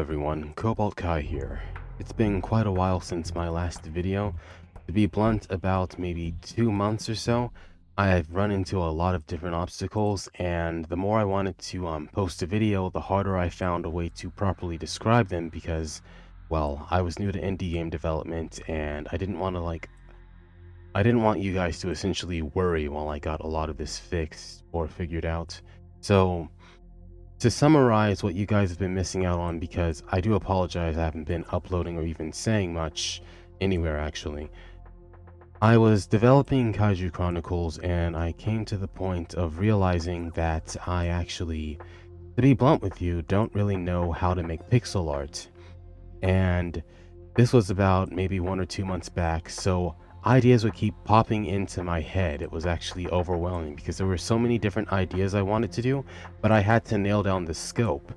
everyone, KobaltKai here. It's been quite a while since my last video. To be blunt, about maybe 2 months or so, I've run into a lot of different obstacles, and the more I wanted to post a video, the harder I found a way to properly describe them because, well, I was new to indie game development, and I didn't want you guys to essentially worry while I got a lot of this fixed or figured out. So, to summarize what you guys have been missing out on, because I do apologize I haven't been uploading or even saying much anywhere actually. I was developing KAIJU Chronicles and I came to the point of realizing that I actually, to be blunt with you, don't really know how to make pixel art. And this was about maybe 1 or 2 months back, so ideas would keep popping into my head. It was actually overwhelming because there were so many different ideas I wanted to do, but I had to nail down the scope.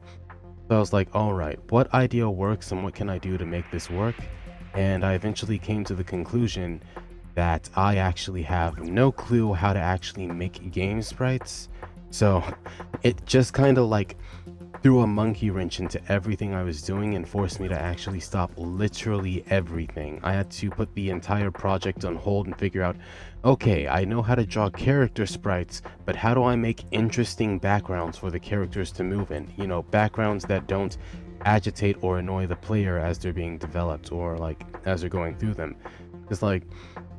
So I was like, alright, what idea works and what can I do to make this work? And I eventually came to the conclusion that I actually have no clue how to actually make game sprites. So it just kind of like threw a monkey wrench into everything I was doing and forced me to actually stop literally everything. I had to put the entire project on hold and figure out, okay, I know how to draw character sprites, but how do I make interesting backgrounds for the characters to move in? You know, backgrounds that don't agitate or annoy the player as they're being developed or like as they're going through them. Because like,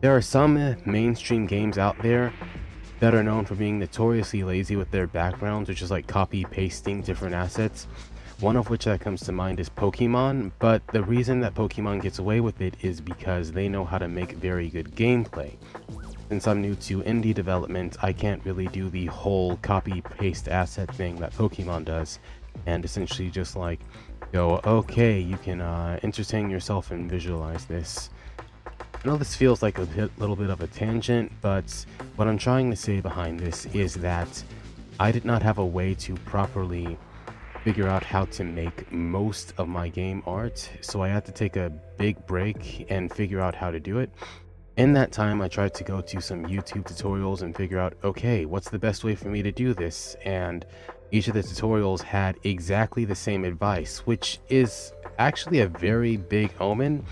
there are some mainstream games out there that are known for being notoriously lazy with their backgrounds, or just like copy pasting different assets. One of which that comes to mind is Pokemon, but the reason that Pokemon gets away with it is because they know how to make very good gameplay. Since I'm new to indie development, I can't really do the whole copy paste asset thing that Pokemon does, and essentially just like go, okay, you can entertain yourself and visualize this. I know this feels like a little bit of a tangent, but what I'm trying to say behind this is that I did not have a way to properly figure out how to make most of my game art, so I had to take a big break and figure out how to do it. In that time, I tried to go to some YouTube tutorials and figure out, okay, what's the best way for me to do this? And each of the tutorials had exactly the same advice, which is actually a very big omen.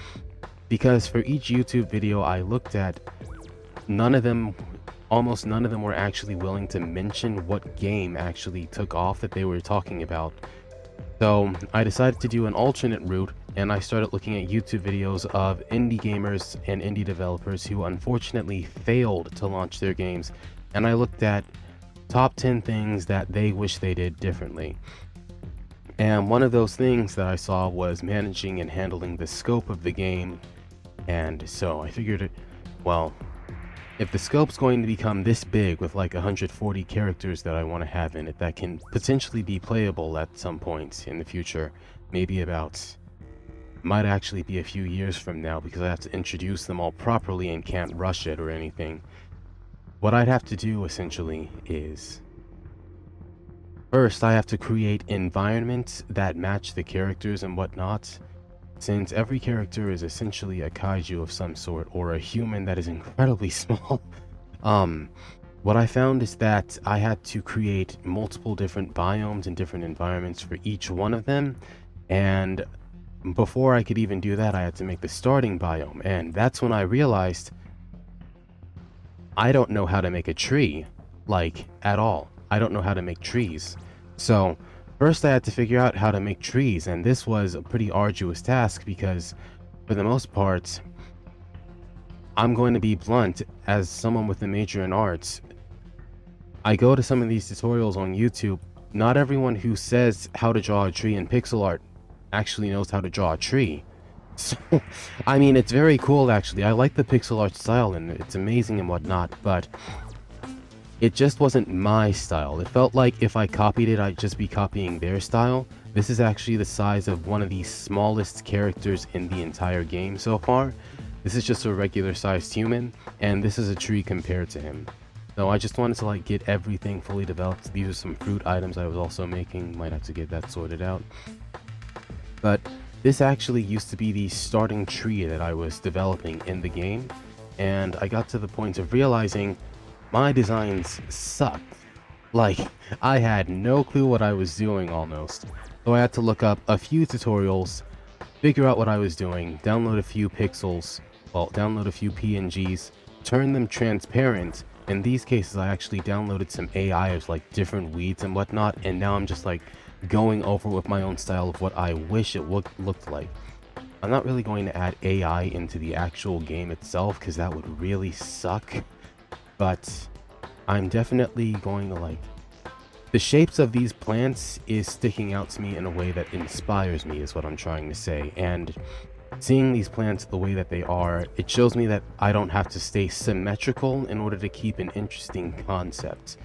Because for each YouTube video I looked at, almost none of them were actually willing to mention what game actually took off that they were talking about. So I decided to do an alternate route, and I started looking at YouTube videos of indie gamers and indie developers who unfortunately failed to launch their games, and I looked at top 10 things that they wish they did differently. And one of those things that I saw was managing and handling the scope of the game. And so I figured, well, if the scope's going to become this big with like 140 characters that I want to have in it that can potentially be playable at some point in the future, maybe might actually be a few years from now because I have to introduce them all properly and can't rush it or anything. What I'd have to do essentially is, first I have to create environments that match the characters and whatnot. Since every character is essentially a kaiju of some sort, or a human that is incredibly small, what I found is that I had to create multiple different biomes and different environments for each one of them, and before I could even do that, I had to make the starting biome, and that's when I realized I don't know how to make a tree, like, at all. I don't know how to make trees. So first I had to figure out how to make trees, and this was a pretty arduous task because, for the most part, I'm going to be blunt, as someone with a major in arts, I go to some of these tutorials on YouTube. Not everyone who says how to draw a tree in pixel art actually knows how to draw a tree. So, I mean, it's very cool actually. I like the pixel art style and it's amazing and whatnot, but it just wasn't my style. It felt like if I copied it, I'd just be copying their style. This is actually the size of one of the smallest characters in the entire game so far. This is just a regular sized human, and this is a tree compared to him. So I just wanted to like get everything fully developed. These are some fruit items I was also making. Might have to get that sorted out. But this actually used to be the starting tree that I was developing in the game, and I got to the point of realizing my designs suck. Like, I had no clue what I was doing almost. So I had to look up a few tutorials, figure out what I was doing, download a few pixels, well, download a few PNGs, turn them transparent. In these cases, I actually downloaded some AI of like different weeds and whatnot, and now I'm just like going over with my own style of what I wish it looked like. I'm not really going to add AI into the actual game itself because that would really suck, but I'm definitely going to like the shapes of these plants is sticking out to me in a way that inspires me is what I'm trying to say. And seeing these plants the way that they are, it shows me that I don't have to stay symmetrical in order to keep an interesting concept.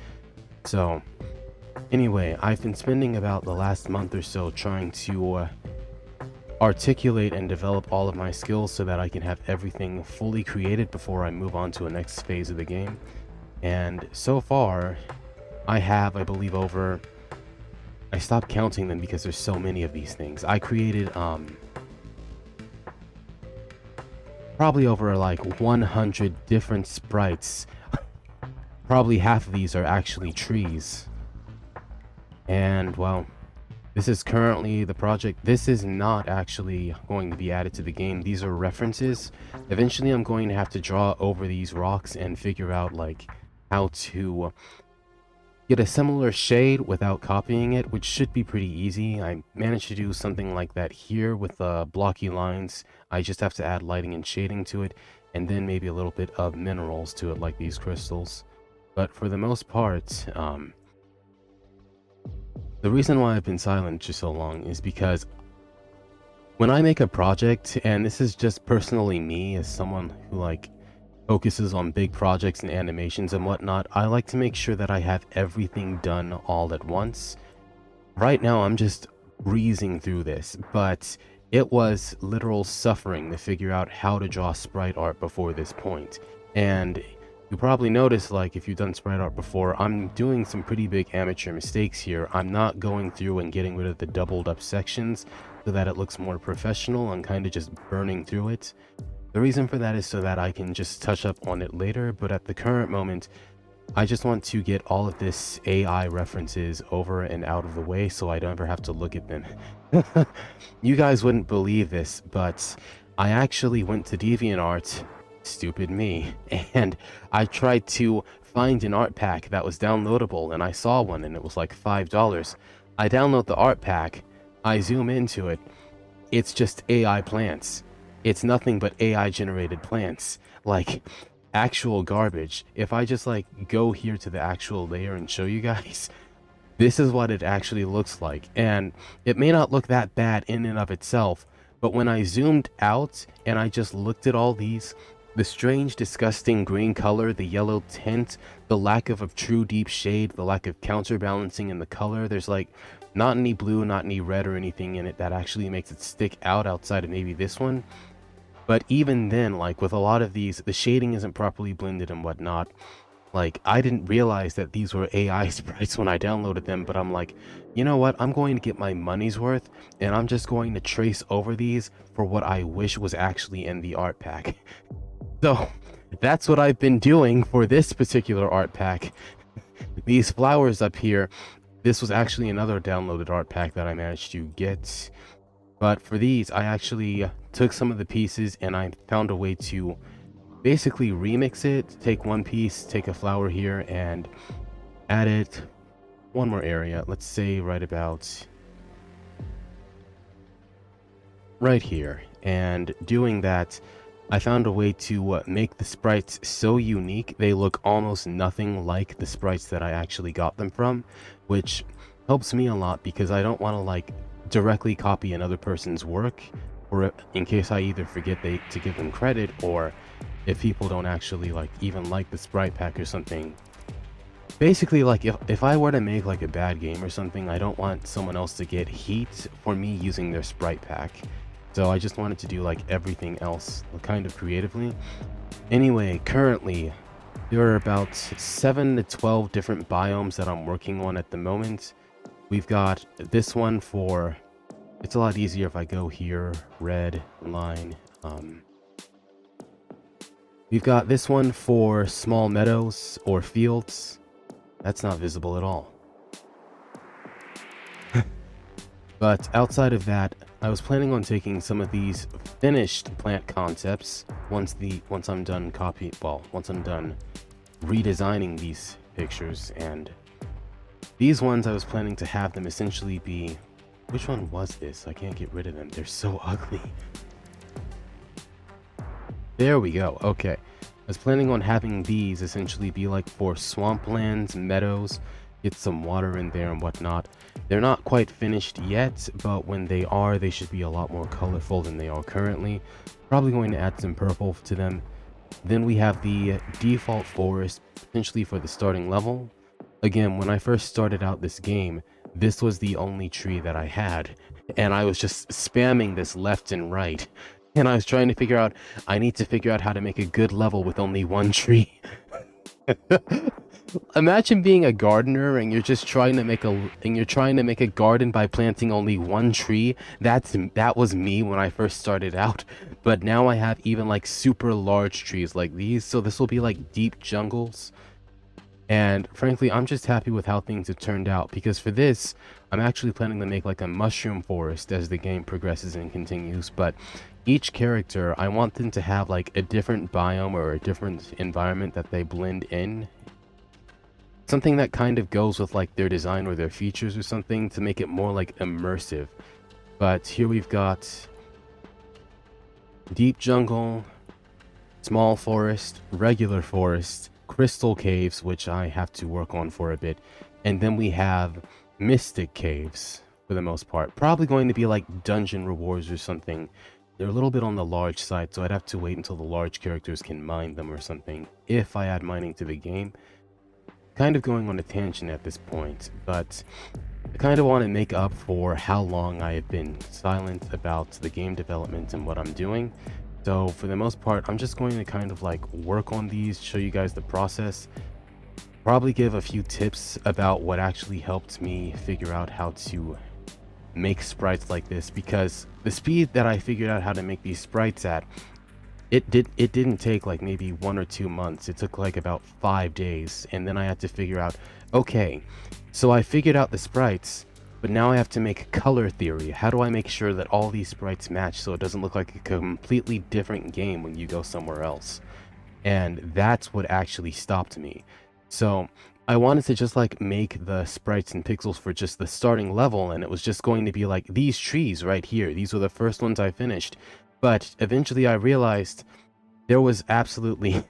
So anyway, I've been spending about the last month or so trying to articulate and develop all of my skills so that I can have everything fully created before I move on to a next phase of the game. And so far, I have, I believe, I stopped counting them because there's so many of these things. I created, probably over like 100 different sprites. Probably half of these are actually trees. And, well, this is currently the project. This is not actually going to be added to the game. These are references. Eventually, I'm going to have to draw over these rocks and figure out, like, how to get a similar shade without copying it, which should be pretty easy. I managed to do something like that here with blocky lines. I just have to add lighting and shading to it, and then maybe a little bit of minerals to it, like these crystals. But for the most part, the reason why I've been silent for so long is because when I make a project, and this is just personally me as someone who like focuses on big projects and animations and whatnot, I like to make sure that I have everything done all at once. Right now, I'm just breezing through this, but it was literal suffering to figure out how to draw sprite art before this point. And you probably noticed, like, if you've done sprite art before, I'm doing some pretty big amateur mistakes here. I'm not going through and getting rid of the doubled up sections so that it looks more professional. I'm kind of just burning through it. The reason for that is so that I can just touch up on it later, but at the current moment, I just want to get all of this AI references over and out of the way so I don't ever have to look at them. You guys wouldn't believe this, but I actually went to DeviantArt, stupid me, and I tried to find an art pack that was downloadable, and I saw one and it was like $5. I download the art pack, I zoom into it, it's just AI plants. It's nothing but AI generated plants, like actual garbage. If I just like go here to the actual layer and show you guys, this is what it actually looks like. And it may not look that bad in and of itself, but when I zoomed out and I just looked at all these, the strange, disgusting green color, the yellow tint, the lack of a true deep shade, the lack of counterbalancing in the color, there's like not any blue, not any red or anything in it that actually makes it stick out outside of maybe this one. But even then, like with a lot of these, the shading isn't properly blended and whatnot. Like, I didn't realize that these were AI sprites when I downloaded them, but I'm like, you know what? I'm going to get my money's worth, and I'm just going to trace over these for what I wish was actually in the art pack. So, that's what I've been doing for this particular art pack. These flowers up here, this was actually another downloaded art pack that I managed to get. But for these, I actually took some of the pieces and I found a way to basically remix it. Take one piece, take a flower here, and add it one more area. Let's say right about right here. And doing that, I found a way to make the sprites so unique, they look almost nothing like the sprites that I actually got them from, which helps me a lot because I don't want to like directly copy another person's work, or in case I either forget to give them credit, or if people don't actually like even like the sprite pack or something. Basically, like if I were to make like a bad game or something, I don't want someone else to get heat for me using their sprite pack. So I just wanted to do like everything else kind of creatively. Anyway, currently there are about 7 to 12 different biomes that I'm working on at the moment. We've got this one for, it's a lot easier if I go here, red line. We've got this one for small meadows or fields. That's not visible at all. But outside of that, I was planning on taking some of these finished plant concepts once I'm done once I'm done redesigning these pictures, and these ones I was planning to have them essentially be, which one was this? I can't get rid of them. They're so ugly. There we go. Okay. I was planning on having these essentially be like for swamplands, meadows, get some water in there and whatnot. They're not quite finished yet, but when they are, they should be a lot more colorful than they are currently. Probably going to add some purple to them. Then we have the default forest, potentially for the starting level. Again, when I first started out this game, this was the only tree that I had, and I was just spamming this left and right. And I was trying to figure out, I need to figure out how to make a good level with only one tree. Imagine being a gardener and you're just trying to make a garden by planting only one tree. That was me when I first started out. But now I have even like super large trees like these, so this will be like deep jungles. And frankly, I'm just happy with how things have turned out, because for this, I'm actually planning to make like a mushroom forest as the game progresses and continues. But each character, I want them to have like a different biome or a different environment that they blend in. Something that kind of goes with like their design or their features or something to make it more like immersive. But here we've got deep jungle, small forest, regular forest, crystal caves, which I have to work on for a bit, and then we have mystic caves for the most part. Probably going to be like dungeon rewards or something. They're a little bit on the large side, so I'd have to wait until the large characters can mine them or something, if I add mining to the game. Kind of going on a tangent at this point, but I kind of want to make up for how long I have been silent about the game development and what I'm doing. So for the most part, I'm just going to kind of like work on these, show you guys the process, probably give a few tips about what actually helped me figure out how to make sprites like this, because the speed that I figured out how to make these sprites at, it didn't take like maybe 1 or 2 months. It took like about 5 days, and then I had to figure out, okay, so I figured out the sprites, but now I have to make color theory. How do I make sure that all these sprites match so it doesn't look like a completely different game when you go somewhere else? And that's what actually stopped me. So I wanted to just like make the sprites and pixels for just the starting level, and it was just going to be like these trees right here. These were the first ones I finished. But eventually I realized there was absolutely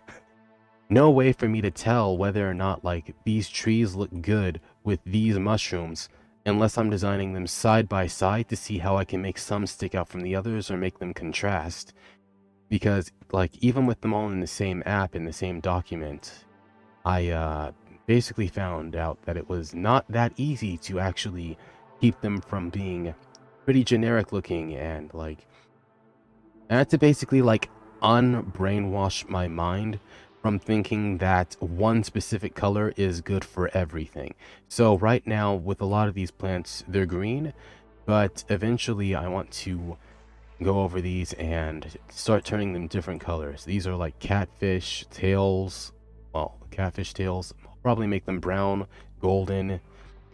no way for me to tell whether or not like these trees look good with these mushrooms unless I'm designing them side by side to see how I can make some stick out from the others or make them contrast. Because like even with them all in the same app, in the same document, I basically found out that it was not that easy to actually keep them from being pretty generic looking, and like I had to basically like unbrainwash my mind from thinking that one specific color is good for everything. So right now with a lot of these plants, they're green, but eventually I want to go over these and start turning them different colors. These are like catfish tails, well, catfish tails. I'll probably make them brown, golden,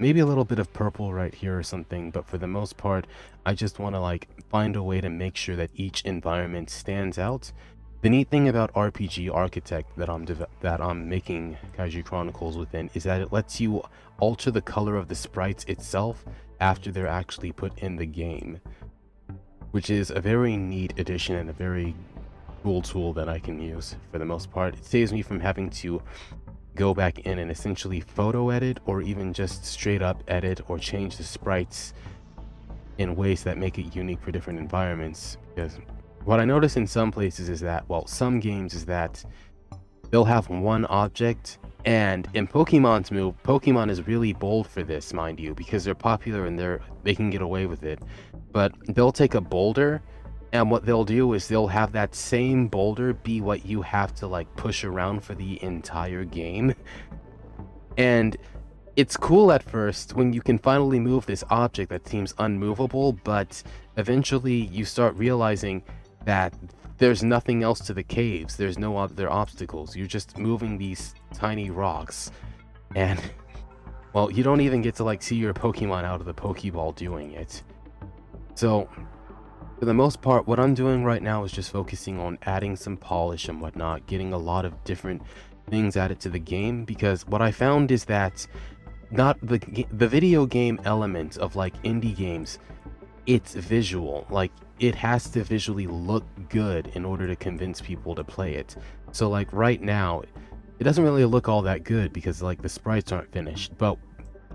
maybe a little bit of purple right here or something, but for the most part I just want to like find a way to make sure that each environment stands out. The neat thing about RPG Architect that I'm making Kaiju Chronicles within is that it lets you alter the color of the sprites itself after they're actually put in the game, which is a very neat addition and a very cool tool that I can use. For the most part, it saves me from having to go back in and essentially photo edit or even just straight up edit or change the sprites in ways that make it unique for different environments. Because what I notice in some places is that, well, some games is that they'll have one object, and in Pokemon's move, Pokemon is really bold for this, mind you, because they're popular and they can get away with it. But they'll take a boulder, and what they'll do is they'll have that same boulder be what you have to like push around for the entire game. And it's cool at first when you can finally move this object that seems unmovable, but eventually you start realizing that there's nothing else to the caves. There's no other obstacles. You're just moving these tiny rocks. And well, you don't even get to like see your Pokemon out of the Pokeball doing it. So for the most part, what I'm doing right now is just focusing on adding some polish and whatnot, getting a lot of different things added to the game, because what I found is that not the video game element of like indie games, it's visual. Like, it has to visually look good in order to convince people to play it. So like right now, it doesn't really look all that good because like the sprites aren't finished, but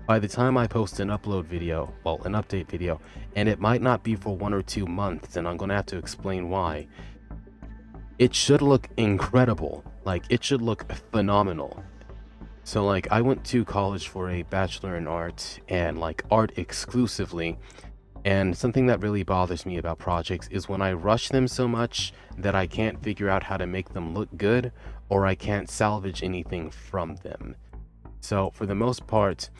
by the time I post an upload video, well, an update video, and it might not be for 1 or 2 months, and I'm gonna have to explain why, it should look incredible. Like, it should look phenomenal. So like, I went to college for a bachelor in art, and like art exclusively, and something that really bothers me about projects is when I rush them so much that I can't figure out how to make them look good, or I can't salvage anything from them. So for the most part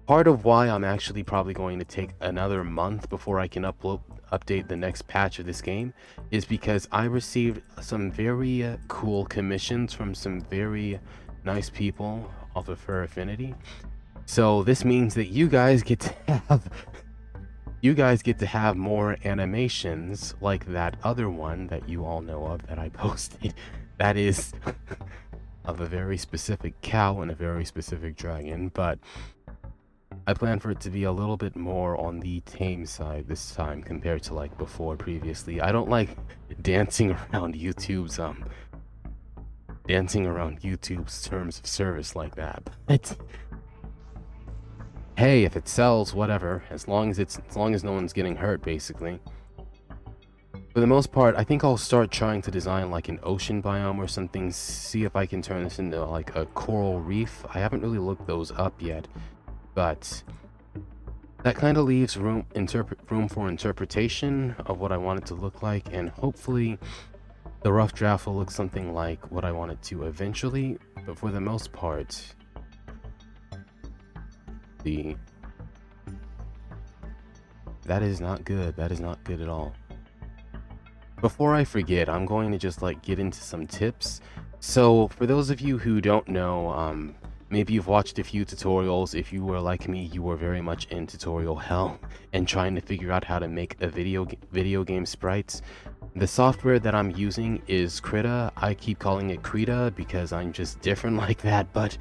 of why I'm actually probably going to take another month before I can update the next patch of this game is because I received some very cool commissions from some very nice people off of Fur Affinity. So this means that you guys get to have more animations like that other one that you all know of that I posted. That is of a very specific cow and a very specific dragon, but I plan for it to be a little bit more on the tame side this time compared to like before previously. I don't like dancing around YouTube's terms of service like that. But hey, if it sells, whatever, as long as no one's getting hurt, basically. For the most part, I think I'll start trying to design like an ocean biome or something, see if I can turn this into like a coral reef. I haven't really looked those up yet, but that kind of leaves room for interpretation of what I want it to look like, and hopefully the rough draft will look something like what I want it to eventually. But for the most part, that is not good. That is not good at all. Before I forget, I'm going to just like get into some tips. So for those of you who don't know, maybe you've watched a few tutorials. If you were like me, you were very much in tutorial hell and trying to figure out how to make a video game sprites. The software that I'm using is Krita. I keep calling it Krita because I'm just different like that, but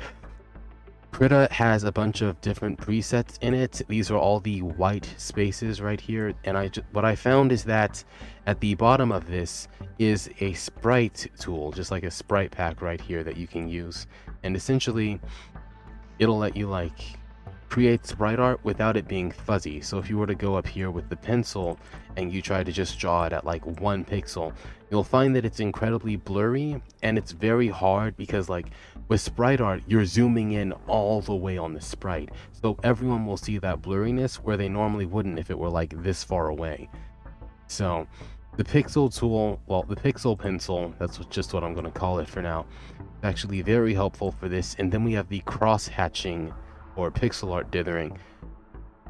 Krita has a bunch of different presets in it. These are all the white spaces right here, and what I found is that at the bottom of this is a sprite tool, just like a sprite pack right here that you can use, and essentially it'll let you like create sprite art without it being fuzzy. So if you were to go up here with the pencil and you try to just draw it at like 1 pixel, you'll find that it's incredibly blurry, and it's very hard because like with sprite art, you're zooming in all the way on the sprite. So everyone will see that blurriness where they normally wouldn't if it were like this far away. So the pixel tool, well, the pixel pencil, that's just what I'm going to call it for now, is actually very helpful for this. And then we have the cross hatching or pixel art dithering.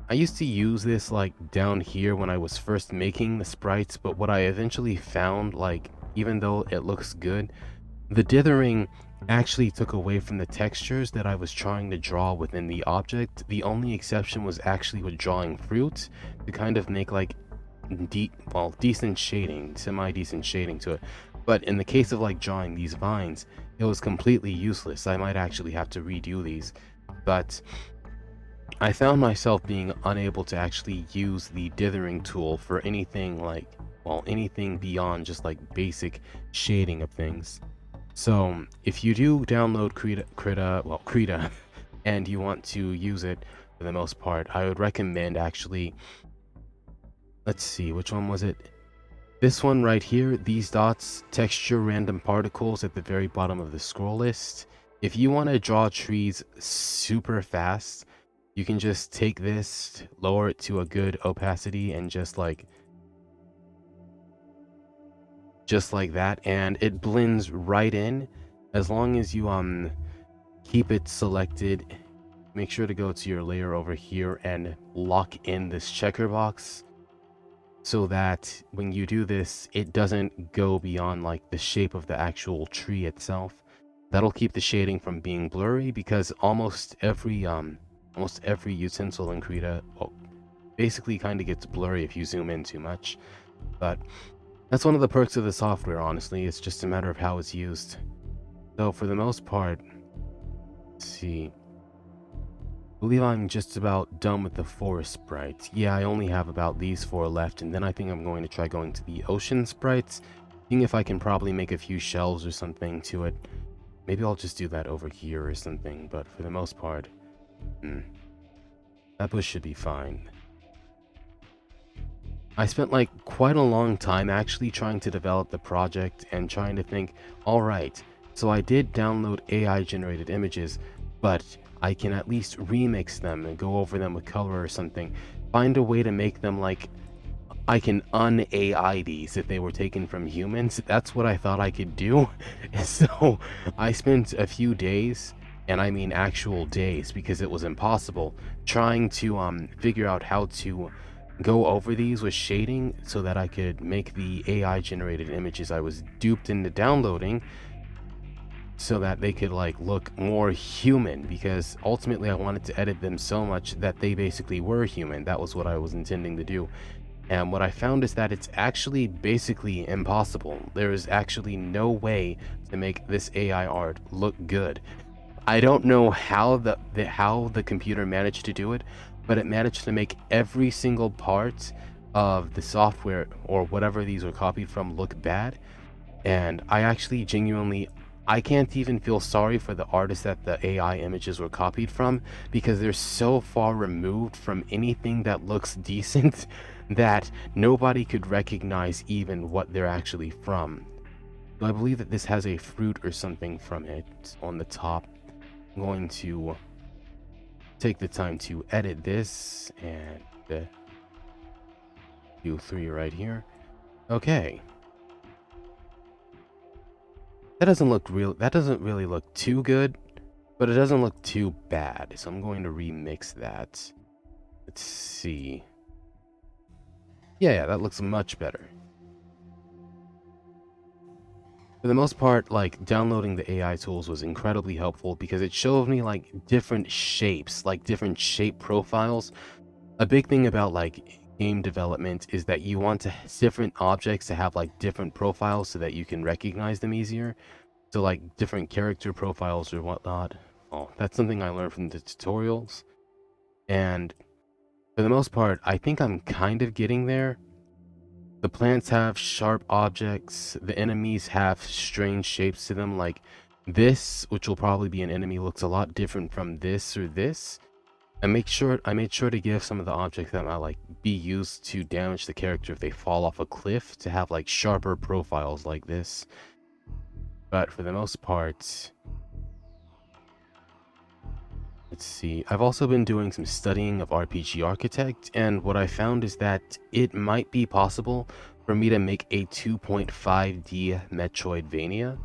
I used to use this like down here when I was first making the sprites, but what I eventually found, like, even though it looks good, the dithering actually took away from the textures that I was trying to draw within the object. The only exception was actually with drawing fruit to kind of make like decent shading, semi-decent shading to it. But in the case of like drawing these vines, it was completely useless. I might actually have to redo these. But I found myself being unable to actually use the dithering tool for anything like, well, anything beyond just like basic shading of things. So if you do download Krita, and you want to use it for the most part, I would recommend actually, let's see, which one was it? This one right here, these dots, texture random particles at the very bottom of the scroll list. If you want to draw trees super fast, you can just take this, lower it to a good opacity, and just like that, and it blends right in. As long as you keep it selected, make sure to go to your layer over here and lock in this checker box so that when you do this, it doesn't go beyond like the shape of the actual tree itself. That'll keep the shading from being blurry, because almost every almost every utensil in Krita, well, basically kind of gets blurry if you zoom in too much. But that's one of the perks of the software, honestly. It's just a matter of how it's used. So for the most part, let's see. I believe I'm just about done with the forest sprites. Yeah, I only have about these 4 left, and then I think I'm going to try going to the ocean sprites, seeing if I can probably make a few shelves or something to it. Maybe I'll just do that over here or something, but for the most part, that bush should be fine. I spent like quite a long time actually trying to develop the project and trying to think, alright, so I did download AI generated images, but I can at least remix them and go over them with color or something. Find a way to make them like I can un-AI these if they were taken from humans. That's what I thought I could do. So I spent a few days, and I mean actual days because it was impossible, trying to figure out how to go over these with shading so that I could make the AI generated images I was duped into downloading so that they could like look more human, because ultimately I wanted to edit them so much that they basically were human. That was what I was intending to do. And what I found is that it's actually basically impossible. There is actually no way to make this AI art look good. I don't know how the computer managed to do it, but it managed to make every single part of the software or whatever these were copied from look bad. And I actually genuinely, I can't even feel sorry for the artists that the AI images were copied from, because they're so far removed from anything that looks decent that nobody could recognize even what they're actually from. So I believe that this has a fruit or something from it on the top. I'm going to take the time to edit this and do 3 right here. Okay. That doesn't really look too good, but it doesn't look too bad. So I'm going to remix that. Let's see. Yeah, that looks much better. For the most part, like, downloading the AI tools was incredibly helpful because it showed me like different shapes, like different shape profiles. A big thing about like game development is that you want different objects to have like different profiles so that you can recognize them easier. So like different character profiles or whatnot. Oh, that's something I learned from the tutorials. And for the most part, I think I'm kind of getting there. The plants have sharp objects. The enemies have strange shapes to them. Like this, which will probably be an enemy, looks a lot different from this or this. I made sure to give some of the objects that might like be used to damage the character if they fall off a cliff to have like sharper profiles like this. But for the most part, let's see. I've also been doing some studying of RPG Architect, and what I found is that it might be possible for me to make a 2.5D Metroidvania.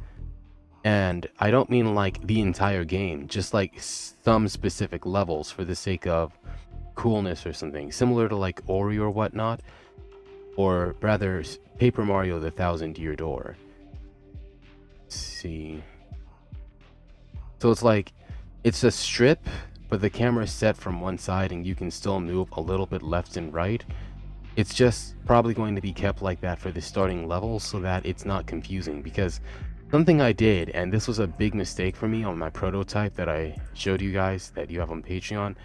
And I don't mean like the entire game, just like some specific levels for the sake of coolness or something, similar to like Ori or whatnot, or rather Paper Mario the Thousand Year Door. Let's see. So it's like, it's a strip, but the camera is set from one side and you can still move a little bit left and right. It's just probably going to be kept like that for the starting level so that it's not confusing, because something I did, and this was a big mistake for me on my prototype that I showed you guys that you have on Patreon.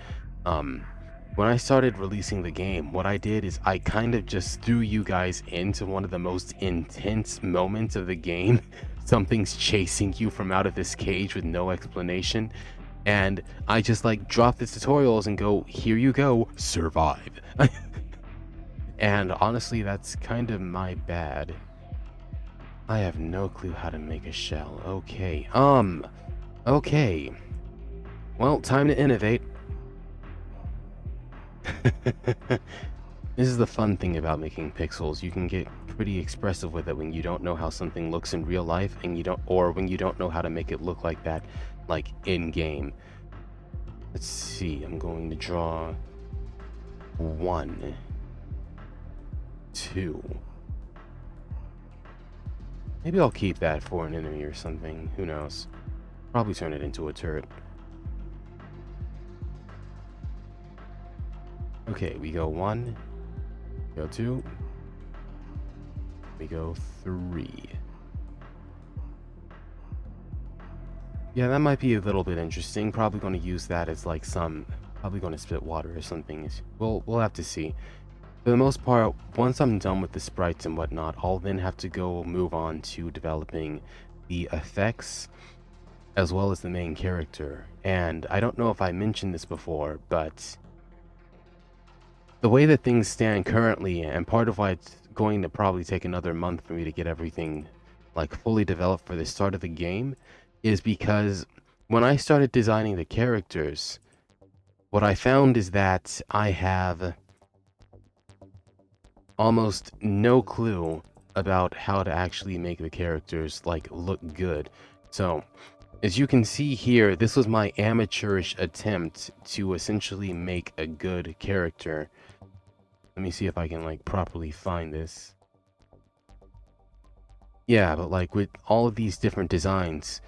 When I started releasing the game, what I did is I kind of just threw you guys into one of the most intense moments of the game. Something's chasing you from out of this cage with no explanation. And I just like drop the tutorials and go, here you go, survive. And honestly, that's kind of my bad. I have no clue how to make a shell. Okay. Okay. Well, time to innovate. This is the fun thing about making pixels. You can get pretty expressive with it when you don't know how something looks in real life, and when you don't know how to make it look like that, like in game. Let's see. I'm going to draw 1, 2. Maybe I'll keep that for an enemy or something. Who knows? Probably turn it into a turret. Okay, we go 1, go 2, we go 3. Yeah, that might be a little bit interesting. Probably going to use that as like probably going to spit water or something. We'll have to see. For the most part, once I'm done with the sprites and whatnot, I'll then have to go move on to developing the effects as well as the main character. And I don't know if I mentioned this before, but the way that things stand currently, and part of why it's going to probably take another month for me to get everything like fully developed for the start of the game, is because when I started designing the characters, what I found is that I have almost no clue about how to actually make the characters like look good. So as you can see here, this was my amateurish attempt to essentially make a good character. Let me see if I can like properly find this. Yeah, but like with all of these different designs,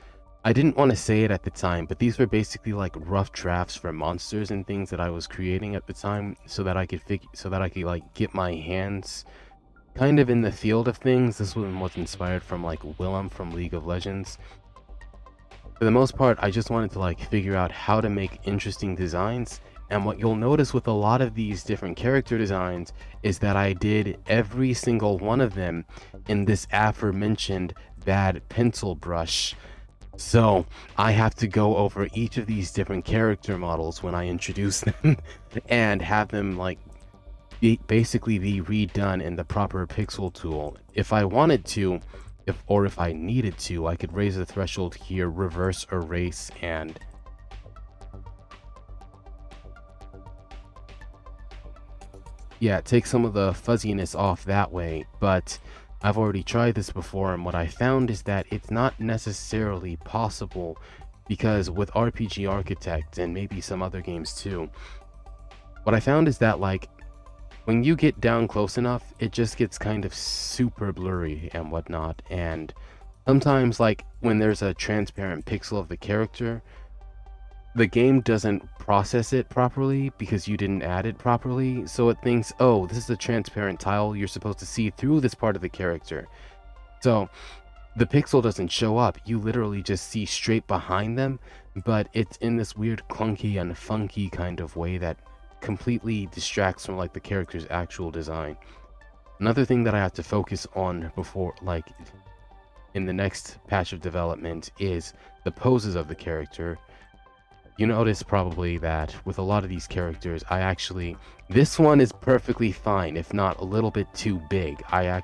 I didn't want to say it at the time, but these were basically like rough drafts for monsters and things that I was creating at the time, so that I could like get my hands kind of in the field of things. This one was inspired from like Willem from League of Legends. For the most part, I just wanted to like figure out how to make interesting designs. And what you'll notice with a lot of these different character designs is that I did every single one of them in this aforementioned bad pencil brush. So I have to go over each of these different character models when I introduce them and have them like basically be redone in the proper pixel tool. If I wanted to, if I needed to, I could raise the threshold here, reverse erase, and yeah, take some of the fuzziness off that way. But I've already tried this before, and what I found is that it's not necessarily possible, because with RPG Architect and maybe some other games too, what I found is that like when you get down close enough, it just gets kind of super blurry and whatnot. And sometimes like when there's a transparent pixel of the character, the game doesn't process it properly because you didn't add it properly, so it thinks, oh, this is a transparent tile, you're supposed to see through this part of the character. So the pixel doesn't show up, you literally just see straight behind them, but it's in this weird clunky and funky kind of way that completely distracts from like the character's actual design. Another thing that I have to focus on before like in the next patch of development is the poses of the character. You notice probably that with a lot of these characters, this one is perfectly fine, if not a little bit too big. I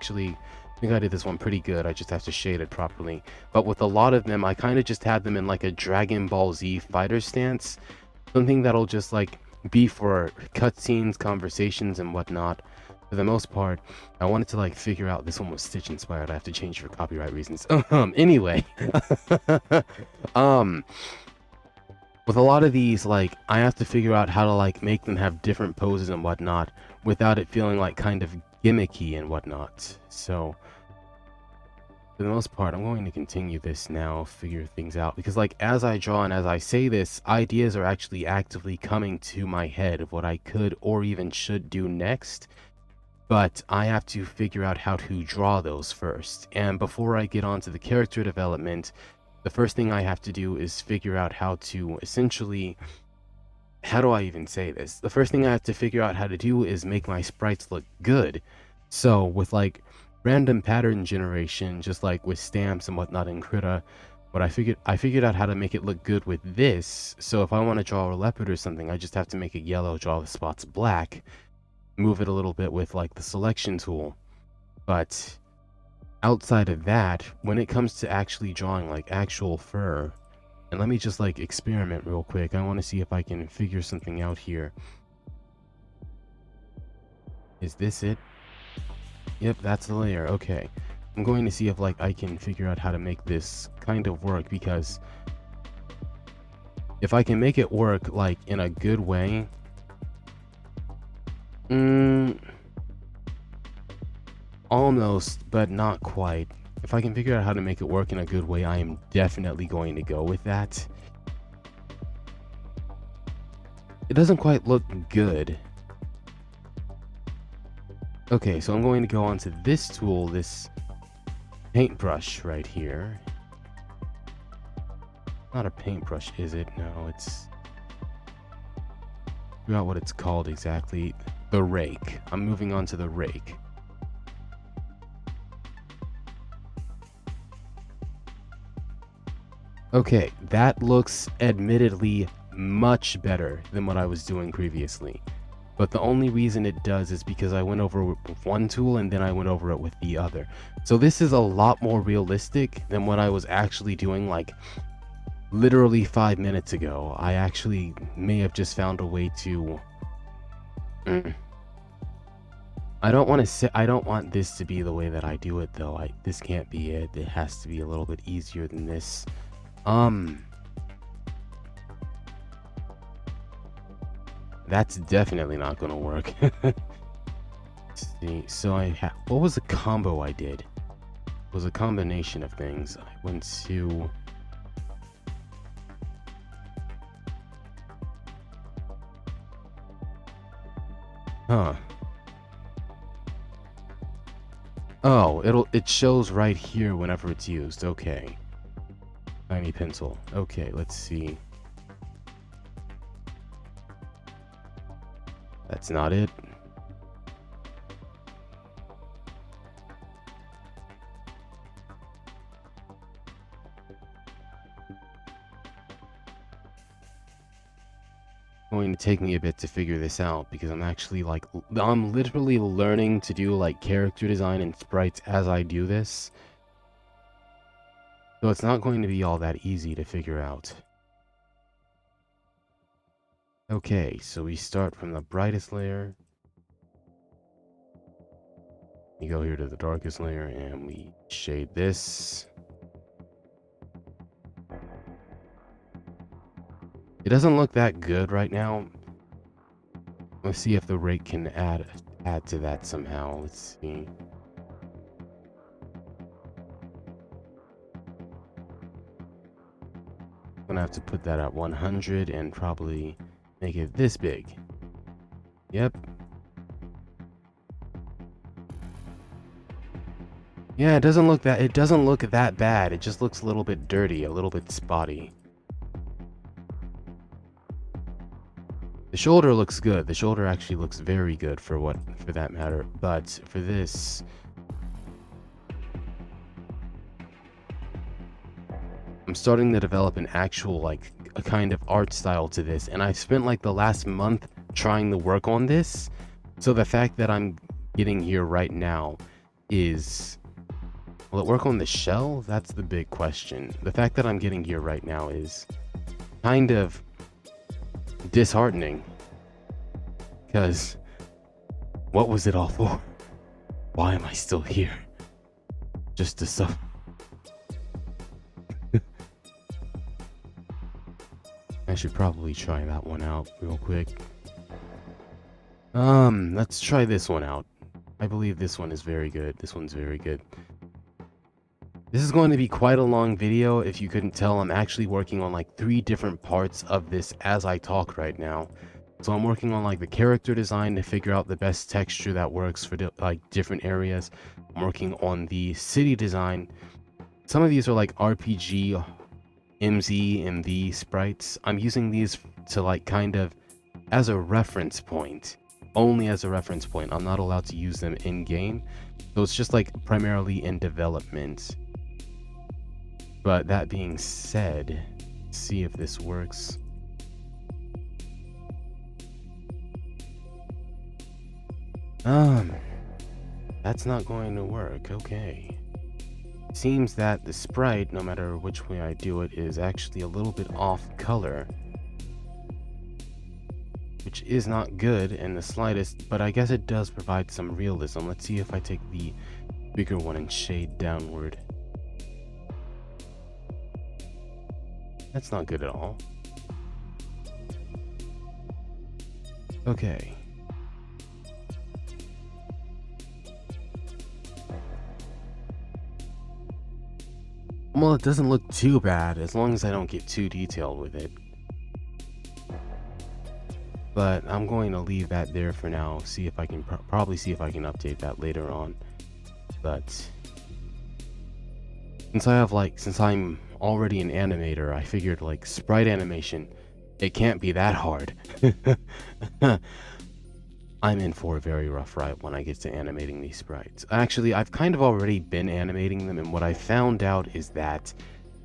think I did this one pretty good, I just have to shade it properly. But with a lot of them, I kind of just had them in like a Dragon Ball Z fighter stance. Something that'll just like be for cutscenes, conversations, and whatnot. For the most part, I wanted to like figure out, this one was Stitch inspired, I have to change for copyright reasons. Anyway. With a lot of these, like, I have to figure out how to, like, make them have different poses and whatnot without it feeling, like, kind of gimmicky and whatnot. So, for the most part, I'm going to continue this now, figure things out. Because, like, as I draw and as I say this, ideas are actually actively coming to my head of what I could or even should do next. But I have to figure out how to draw those first. And before I get on to the character development, the first thing I have to do is figure out how to essentially, how do I even say this? The first thing I have to figure out how to do is make my sprites look good. So with like random pattern generation, just like with stamps and whatnot in Krita, I figured out how to make it look good with this. So if I want to draw a leopard or something, I just have to make it yellow, draw the spots black, move it a little bit with like the selection tool. But outside of that, when it comes to actually drawing like actual fur, and let me just like experiment real quick. I want to see if I can figure something out here. Is this it? Yep, that's the layer. Okay. I'm going to see if like I can figure out how to make this kind of work, because if I can make it work like in a good way, almost, but not quite. If I can figure out how to make it work in a good way, I am definitely going to go with that. It doesn't quite look good, Okay, so I'm going to go on to this tool, this paintbrush right here. Not a paintbrush, is it? No, it's... I forgot what it's called exactly. The rake. I'm moving on to the rake. Okay, that looks admittedly much better than what I was doing previously. But the only reason it does is because I went over it with one tool and then I went over it with the other. So this is a lot more realistic than what I was actually doing like literally 5 minutes ago. I actually may have just found a way to... I don't want to say, I don't want this to be the way that I do it though. This can't be it. It has to be a little bit easier than this. That's definitely not gonna work. Let's see, so what was the combo I did? It was a combination of things. I went to... Huh. Oh, it shows right here whenever it's used. Okay. Tiny pencil. Okay, let's see. That's not it. Going to take me a bit to figure this out because I'm actually like, I'm literally learning to do like character design and sprites as I do this. So it's not going to be all that easy to figure out. Okay, so we start from the brightest layer. We go here to the darkest layer and we shade this. It doesn't look that good right now. Let's see if the rake can add to that somehow. Let's see. I'm gonna have to put that at 100 and probably make it this big. Yep. Yeah, it doesn't look that bad. It just looks a little bit dirty, a little bit spotty. The shoulder looks good. The shoulder actually looks very good for that matter. But for this, I'm starting to develop an actual like a kind of art style to this, and I've spent like the last month trying to work on this. So the fact that I'm getting here right now is, will it work on the shell? That's the big question. The fact that I'm getting here right now is kind of disheartening, because what was it all for? Why am I still here? Just to suffer. I should probably try that one out real quick. Let's try this one out. I believe this one is very good. This one's very good. This is going to be quite a long video. If you couldn't tell, I'm actually working on like 3 different parts of this as I talk right now. So I'm working on like the character design to figure out the best texture that works for like different areas. I'm working on the city design. Some of these are like RPG, MZ, MV sprites. I'm using these to like kind of as a reference point. Only as a reference point. I'm not allowed to use them in game. So it's just like primarily in development. But that being said, let's see if this works. That's not going to work. Okay. Seems that the sprite, no matter which way I do it, is actually a little bit off color, which is not good in the slightest, but I guess it does provide some realism. Let's see if I take the bigger one and shade downward. That's not good at all. Okay. Well, it doesn't look too bad as long as I don't get too detailed with it. but I'm going to leave that there for now. See if I can probably see if I can update that later on. But since I'm already an animator, I figured like sprite animation, it can't be that hard. I'm in for a very rough ride when I get to animating these sprites. Actually, I've kind of already been animating them, and what I found out is that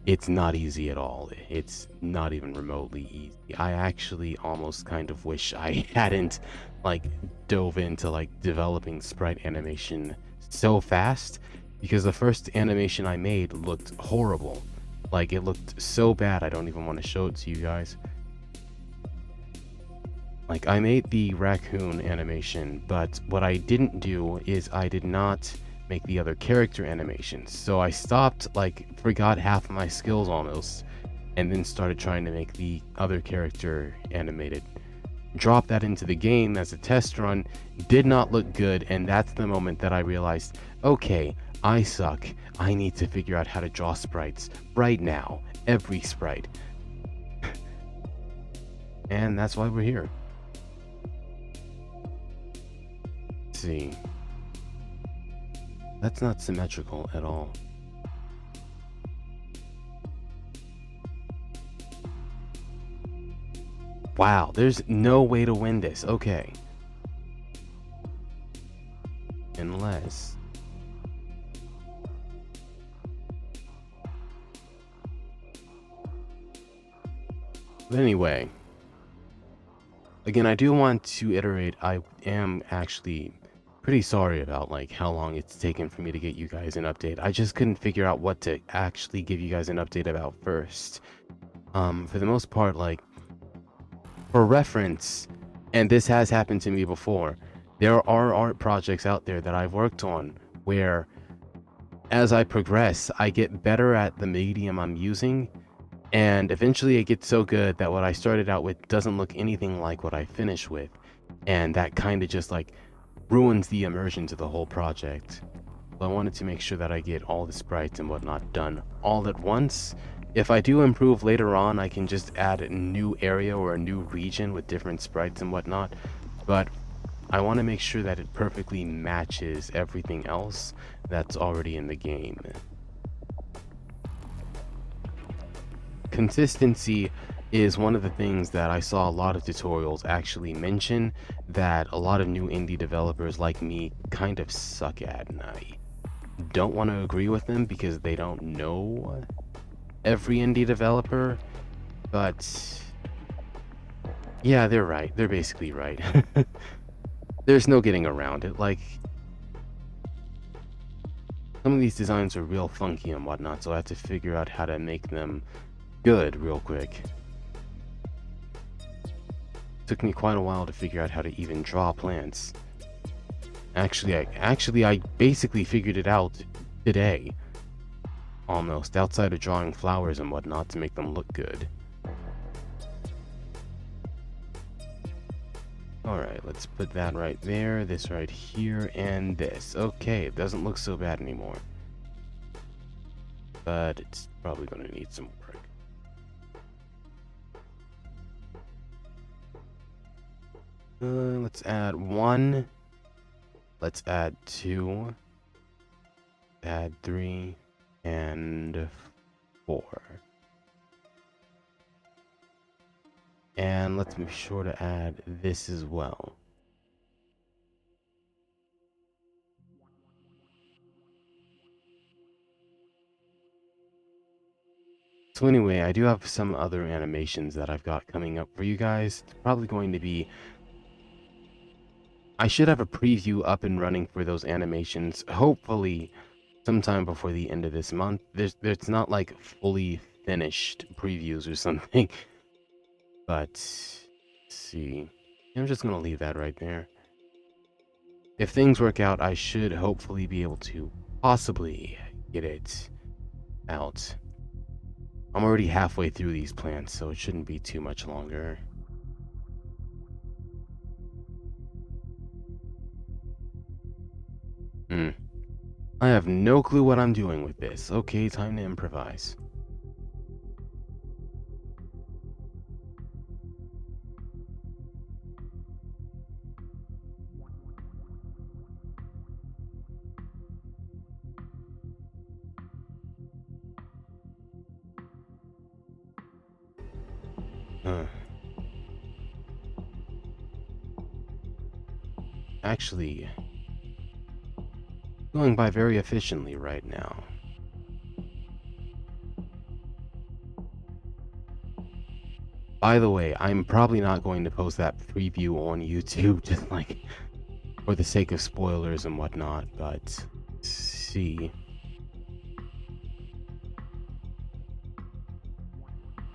it's not easy at all. It's not even remotely easy. I actually almost kind of wish I hadn't like dove into like developing sprite animation so fast, because the first animation I made looked horrible. Like, it looked so bad I don't even want to show it to you guys. Like, I made the raccoon animation, but what I didn't do is I did not make the other character animations. So I stopped, like, forgot half of my skills almost, and then started trying to make the other character animated. Dropped that into the game as a test run, did not look good, and that's the moment that I realized, okay, I suck. I need to figure out how to draw sprites right now. Every sprite. And that's why we're here. Let's see. That's not symmetrical at all. Wow, there's no way to win this. Okay. Unless... But anyway, again, I do want to iterate, I am actually pretty sorry about like how long it's taken for me to get you guys an update. I just couldn't figure out what to actually give you guys an update about first. For the most part, like, for reference, and this has happened to me before, there are art projects out there that I've worked on where as I progress, I get better at the medium I'm using, and eventually it gets so good that what I started out with doesn't look anything like what I finish with, and that kind of just like ruins the immersion to the whole project. So I wanted to make sure that I get all the sprites and whatnot done all at once. If I do improve later on, I can just add a new area or a new region with different sprites and whatnot, but I want to make sure that it perfectly matches everything else that's already in the game. Consistency is one of the things that I saw a lot of tutorials actually mention that a lot of new indie developers like me kind of suck at, and I don't want to agree with them because they don't know every indie developer, but yeah, they're right. They're basically right. There's no getting around it. Like, some of these designs are real funky and whatnot, so I have to figure out how to make them good real quick. Took me quite a while to figure out how to even draw plants. Actually, I basically figured it out today, almost, outside of drawing flowers and whatnot to make them look good. Alright, let's put that right there, this right here, and this. Okay, it doesn't look so bad anymore. But it's probably going to need some work. Let's add 1. Let's add 2. Add 3. And 4. And let's be sure to add this as well. So anyway, I do have some other animations that I've got coming up for you guys. It's probably going to be... I should have a preview up and running for those animations, hopefully sometime before the end of this month. There's not like fully finished previews or something. But, let's see. I'm just going to leave that right there. If things work out, I should hopefully be able to possibly get it out. I'm already halfway through these plants, so it shouldn't be too much longer. I have no clue what I'm doing with this. Okay, time to improvise. Huh. Actually, going by very efficiently right now. By the way, I'm probably not going to post that preview on YouTube, just like for the sake of spoilers and whatnot, but let's see.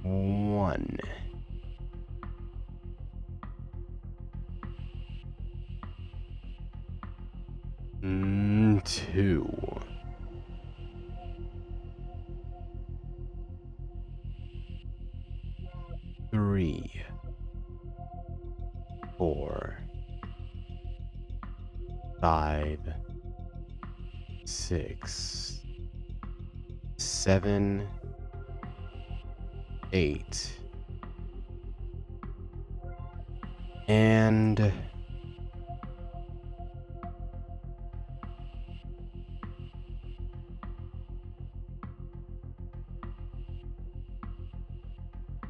1. 2. 3. 4. 5. 6. 7. 8. And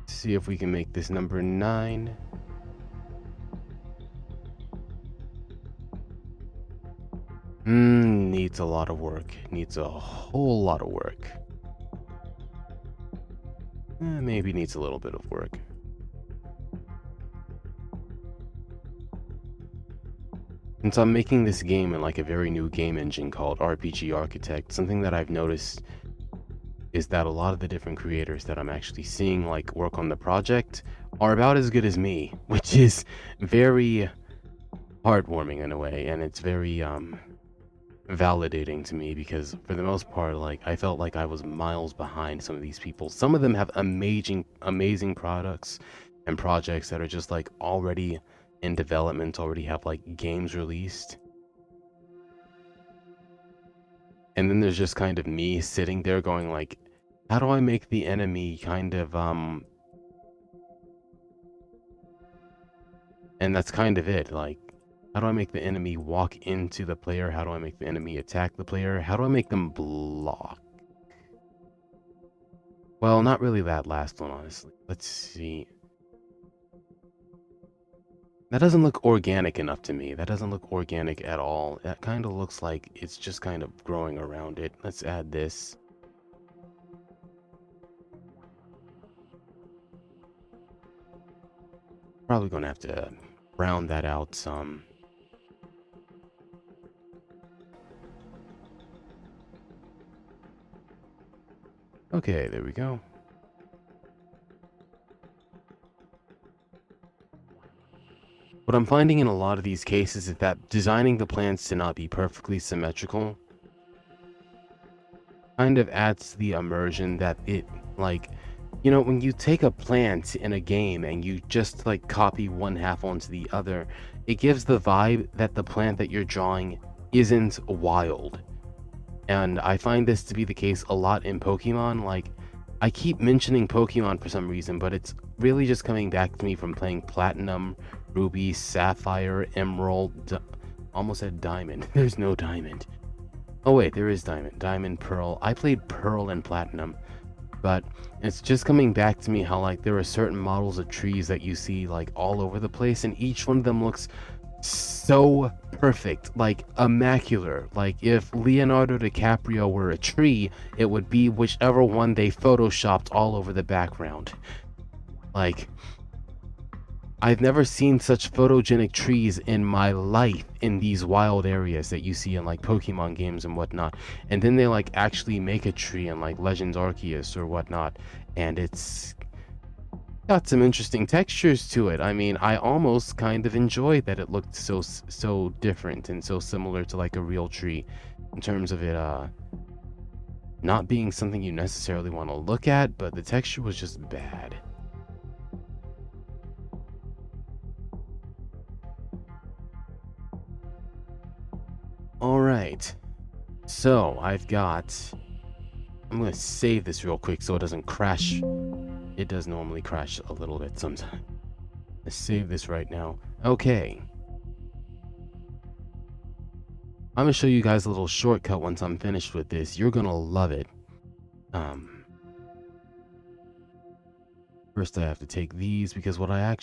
see if we can make this number 9. Needs a lot of work. Needs a whole lot of work. Maybe needs a little bit of work. Since I'm making this game in like a very new game engine called RPG Architect, something that I've noticed is that a lot of the different creators that I'm actually seeing like work on the project are about as good as me, which is very heartwarming in a way, and it's very validating to me, because for the most part, like, I felt like I was miles behind some of these people. Some of them have amazing products and projects that are just like already in development, already have like games released. And then there's just kind of me sitting there going like, how do I make the enemy kind of and that's kind of it, like, how do I make the enemy walk into the player? How do I make the enemy attack the player? How do I make them block? Well, not really that last one, honestly. Let's see. That doesn't look organic enough to me. That doesn't look organic at all. That kind of looks like it's just kind of growing around it. Let's add this. Probably gonna have to round that out some. Okay, there we go. What I'm finding in a lot of these cases is that designing the plants to not be perfectly symmetrical kind of adds the immersion that it, like, you know, when you take a plant in a game and you just like copy one half onto the other, it gives the vibe that the plant that you're drawing isn't wild. And I find this to be the case a lot in Pokemon. Like, I keep mentioning Pokemon for some reason, but it's really just coming back to me from playing Platinum, Ruby, Sapphire, Emerald, almost said Diamond. There's no Diamond. Oh wait, there is Diamond. Diamond, Pearl. I played Pearl and Platinum, but it's just coming back to me how like there are certain models of trees that you see like all over the place, and each one of them looks so perfect, like immaculate. Like if Leonardo DiCaprio were a tree, it would be whichever one they photoshopped all over the background. Like, I've never seen such photogenic trees in my life in these wild areas that you see in like Pokemon games and whatnot. And then they like actually make a tree in like Legends Arceus or whatnot, and it's got some interesting textures to it. I mean, I almost kind of enjoyed that it looked so different and so similar to like a real tree, in terms of it not being something you necessarily want to look at, but the texture was just bad. All right, so I'm gonna save this real quick so it doesn't crash. It does normally crash a little bit sometimes. Let's save this right now. Okay, I'm gonna show you guys a little shortcut once I'm finished with this. You're gonna love it. First, I have to take these because I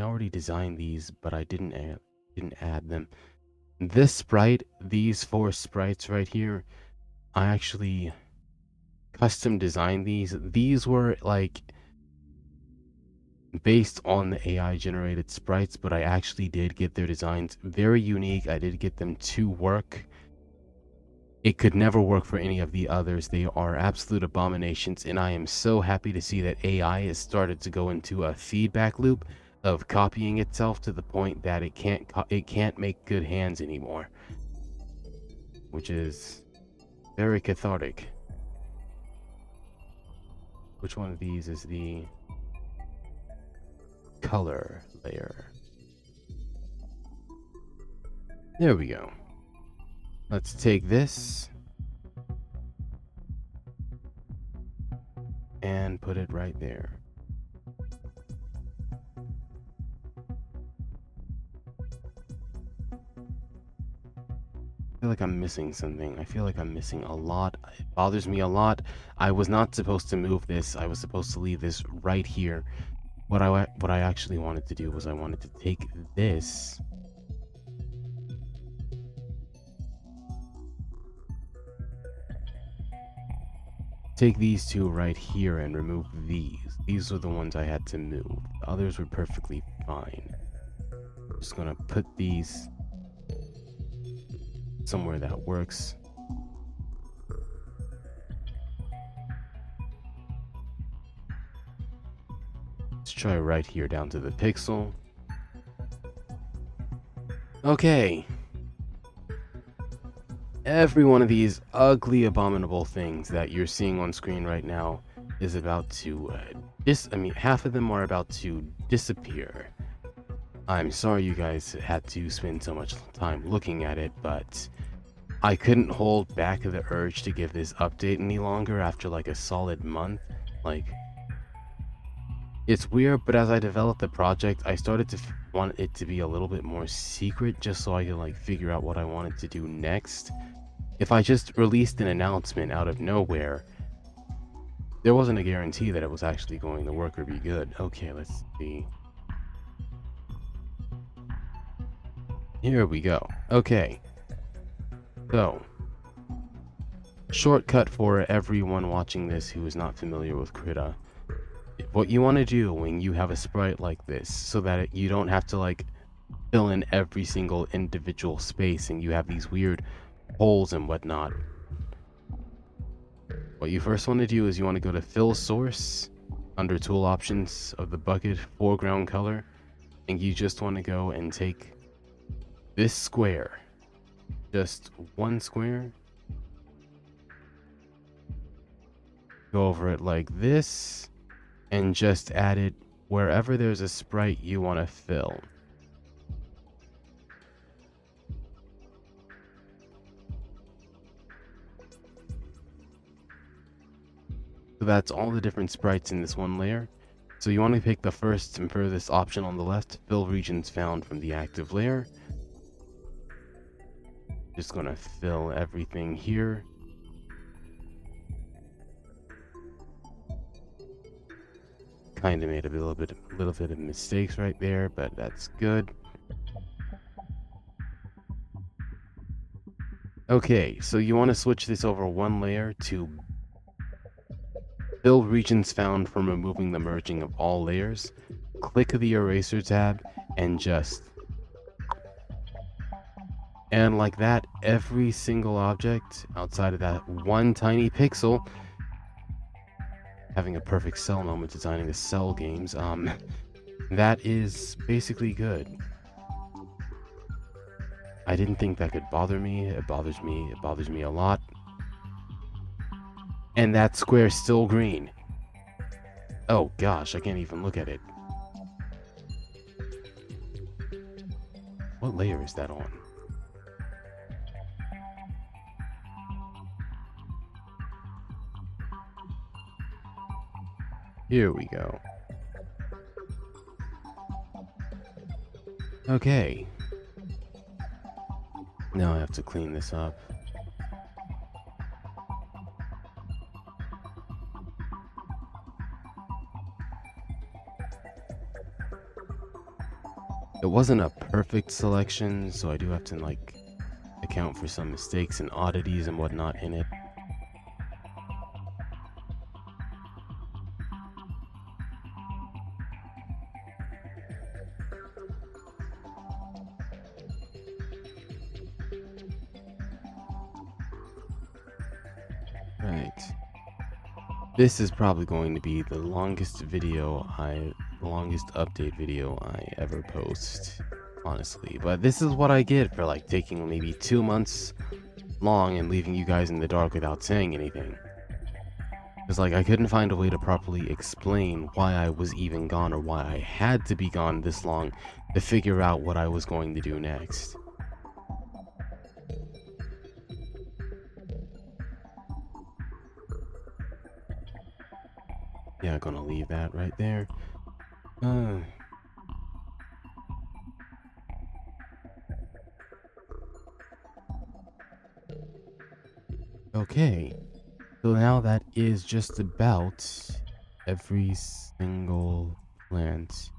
already designed these, but I didn't add them. This sprite, these 4 sprites right here, I actually custom designed these. These were like based on the AI generated sprites, but I actually did get their designs very unique. I did get them to work. It could never work for any of the others. They are absolute abominations, and I am so happy to see that AI has started to go into a feedback loop of copying itself to the point that it can't make good hands anymore, which is very cathartic. Which one of these is the color layer? There we go. Let's take this and put it right there. I feel like I'm missing something. I feel like I'm missing a lot. It bothers me a lot. I was not supposed to move this. I was supposed to leave this right here. What I actually wanted to do was I wanted to take this these 2 right here and remove these. These are the ones I had to move. The others were perfectly fine. Just gonna put these somewhere that works. Let's try right here down to the pixel. Okay. Every one of these ugly, abominable things that you're seeing on screen right now is about to half of them are about to disappear. I'm sorry you guys had to spend so much time looking at it, but I couldn't hold back the urge to give this update any longer after like a solid month. Like, it's weird, but as I developed the project, I started to want it to be a little bit more secret just so I could like figure out what I wanted to do next. If I just released an announcement out of nowhere, there wasn't a guarantee that it was actually going to work or be good. Okay, let's see. Here we go. Okay. So, shortcut for everyone watching this who is not familiar with Krita. What you want to do when you have a sprite like this, so that you don't have to like fill in every single individual space and you have these weird holes and whatnot. What you first want to do is you want to go to fill source under tool options of the bucket foreground color, and you just want to go and take this square, just one square, go over it like this, and just add it wherever there's a sprite you want to fill. So that's all the different sprites in this one layer. So you want to pick the first and furthest option on the left, fill regions found from the active layer. Just gonna fill everything here. Kind of made a little bit of mistakes right there, but that's good. Okay, so you want to switch this over one layer to fill regions found from removing the merging of all layers. Click the eraser tab and like that, every single object outside of that one tiny pixel, having a perfect cell moment designing the cell games, that is basically good. I didn't think that could bother me. It bothers me a lot. And that square's still green. Oh gosh, I can't even look at it. What layer is that on? Here we go. Okay. Now I have to clean this up. It wasn't a perfect selection, so I do have to like account for some mistakes and oddities and whatnot in it. Right. This is probably going to be the longest update video I ever post, honestly. But this is what I get for like taking maybe 2 months long and leaving you guys in the dark without saying anything. Because like I couldn't find a way to properly explain why I was even gone or why I had to be gone this long to figure out what I was going to do next. Yeah, gonna leave that right there. Okay. So now that is just about every single plant.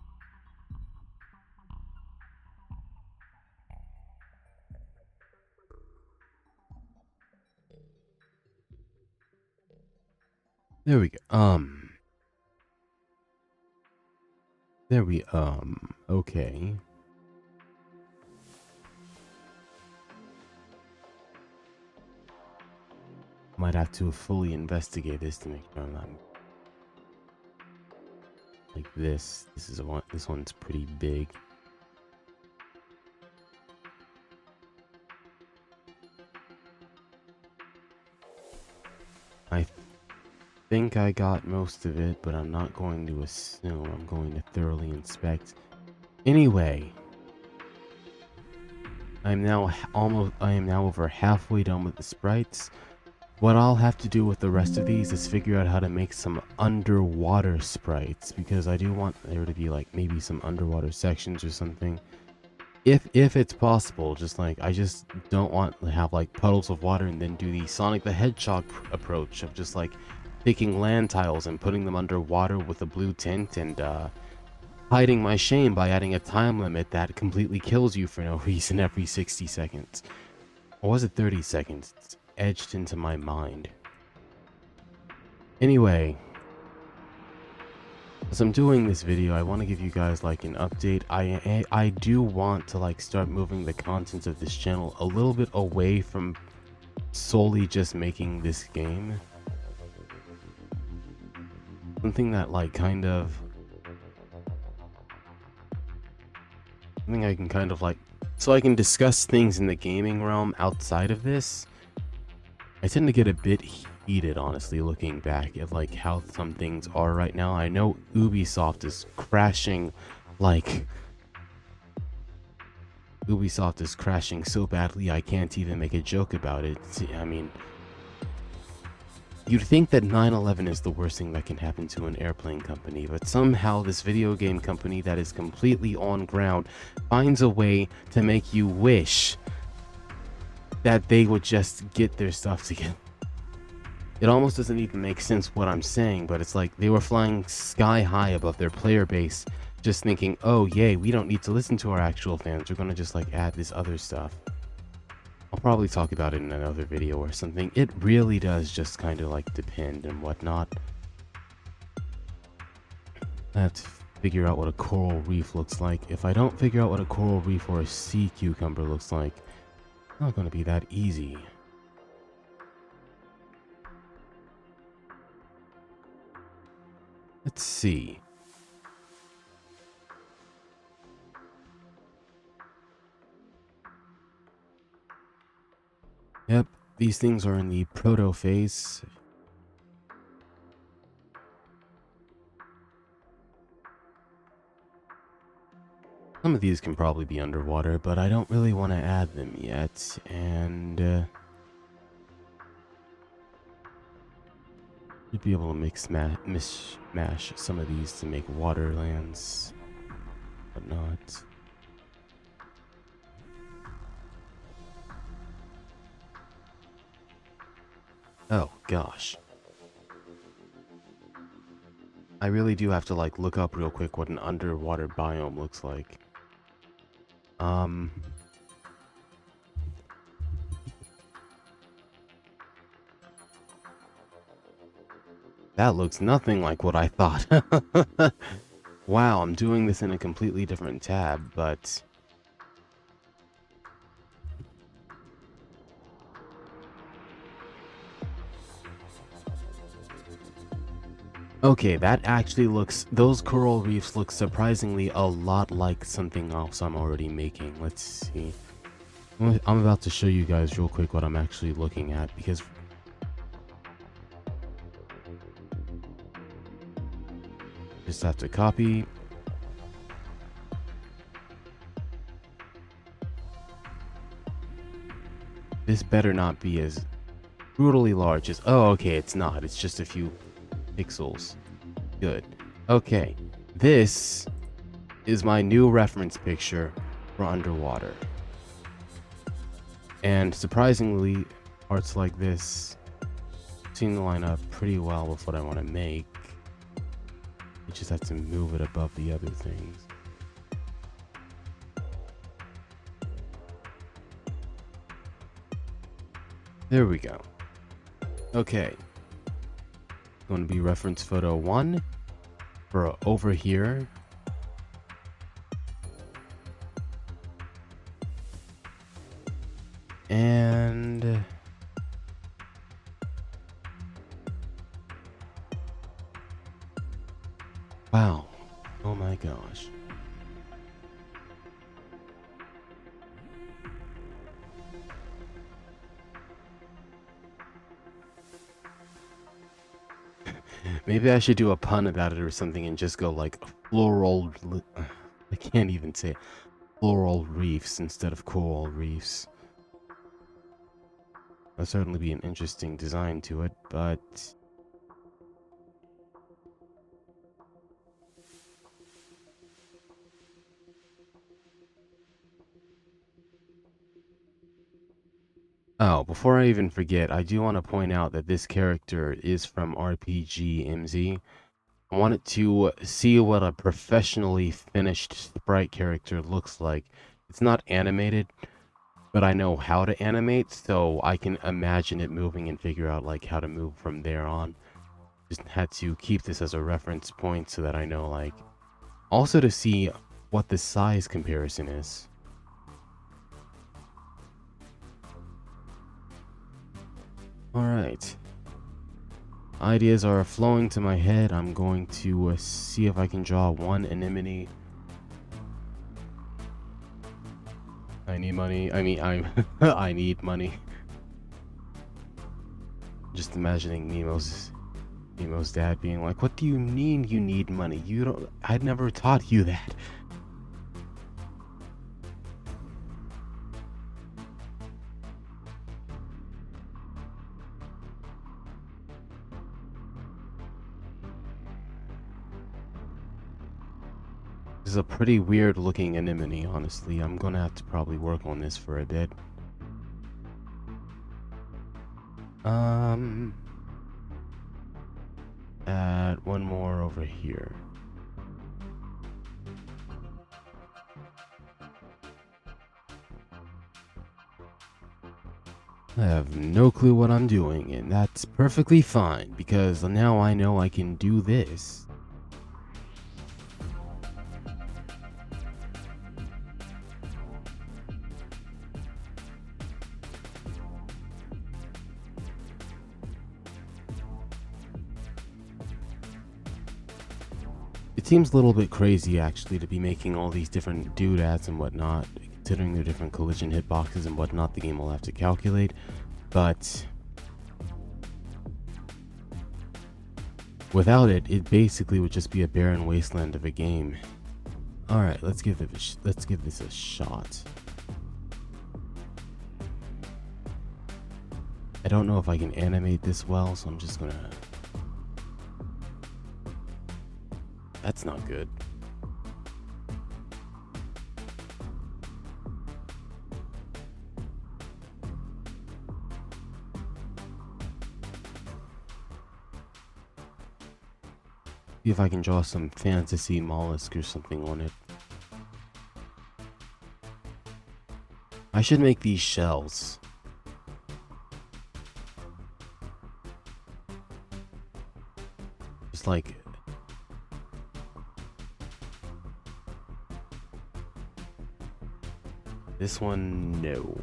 There we go. Okay. Might have to fully investigate this to make sure I'm not like this. This one's pretty big. I think I got most of it, but I'm not going to assume. I'm going to thoroughly inspect. Anyway, I am now over halfway done with the sprites. What I'll have to do with the rest of these is figure out how to make some underwater sprites, because I do want there to be like maybe some underwater sections or something. If it's possible, just like I just don't want to have like puddles of water and then do the Sonic the Hedgehog approach of just like taking land tiles and putting them underwater with a blue tint and hiding my shame by adding a time limit that completely kills you for no reason every 60 seconds. Or was it 30 seconds? It's etched into my mind. Anyway, as I'm doing this video, I want to give you guys like an update. I do want to like start moving the content of this channel a little bit away from solely just making this game. Something that like kind of something I can kind of like, so I can discuss things in the gaming realm outside of this. I tend to get a bit heated, honestly, looking back at like how some things are right now. I know Ubisoft is crashing so badly I can't even make a joke about it. I mean, you'd think that 9/11 is the worst thing that can happen to an airplane company, but somehow this video game company that is completely on ground finds a way to make you wish that they would just get their stuff together. It almost doesn't even make sense what I'm saying, but it's like they were flying sky high above their player base, just thinking, oh yay, we don't need to listen to our actual fans, we're gonna just like add this other stuff. I'll probably talk about it in another video or something. It really does just kind of like depend and whatnot. I have to figure out what a coral reef looks like. If I don't figure out what a coral reef or a sea cucumber looks like, it's not gonna be that easy. Let's see. Yep, these things are in the proto phase. Some of these can probably be underwater, but I don't really want to add them yet, and should be able to mishmash some of these to make waterlands, whatnot. Oh gosh. I really do have to like look up real quick what an underwater biome looks like. Um, that looks nothing like what I thought. Wow, I'm doing this in a completely different tab, but... Okay, that actually looks... Those coral reefs look surprisingly a lot like something else I'm already making. Let's see. I'm about to show you guys real quick what I'm actually looking at, because... Just have to copy. This better not be as brutally large as... Oh, okay, it's not. It's just a few pixels. Good. Okay, this is my new reference picture for underwater. And surprisingly, parts like this seem to line up pretty well with what I want to make. You just have to move it above the other things. There we go. Okay. Going to be reference photo 1 for over here. And... Wow. Oh my gosh. Maybe I should do a pun about it or something and just go like floral... I can't even say it. Floral reefs instead of coral reefs. That'll certainly be an interesting design to it, but... Oh, before I even forget, I do want to point out that this character is from RPG MZ. I wanted to see what a professionally finished sprite character looks like. It's not animated, but I know how to animate, so I can imagine it moving and figure out like how to move from there on. Just had to keep this as a reference point so that I know, like, also to see what the size comparison is. Alright. Ideas are flowing to my head. I'm going to see if I can draw one anemone. I need money. I mean, I need money. Just imagining Nemo's dad being like, "What do you mean you need money? You don't... I'd never taught you that." This is a pretty weird looking anemone, honestly. I'm gonna have to probably work on this for a bit. Add one more over here. I have no clue what I'm doing, and that's perfectly fine, because now I know I can do this. It seems a little bit crazy, actually, to be making all these different doodads and whatnot, considering their different collision hitboxes and whatnot the game will have to calculate, but without it, it basically would just be a barren wasteland of a game. Alright, let's give this a shot. I don't know if I can animate this well, so I'm just gonna... That's not good. See if I can draw some fantasy mollusk or something on it. I should make these shells. Just like... This one, no.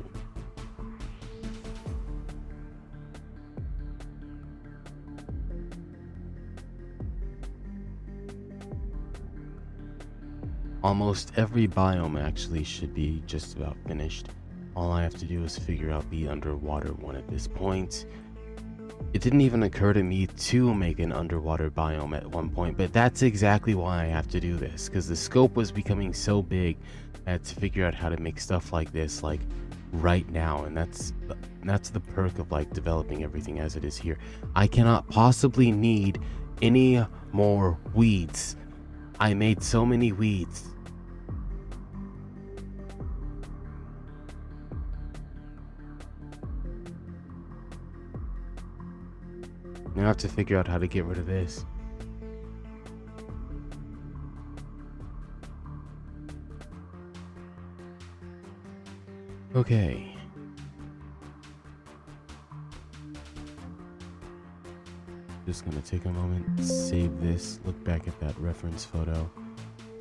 Almost every biome actually should be just about finished. All I have to do is figure out the underwater one at this point. It didn't even occur to me to make an underwater biome at one point, but that's exactly why I have to do this, because the scope was becoming so big. I had to figure out how to make stuff like this, like, right now, and that's the perk of, like, developing everything as it is here. I cannot possibly need any more weeds. I made so many weeds. Now I have to figure out how to get rid of this. Okay. Just gonna take a moment, save this, look back at that reference photo,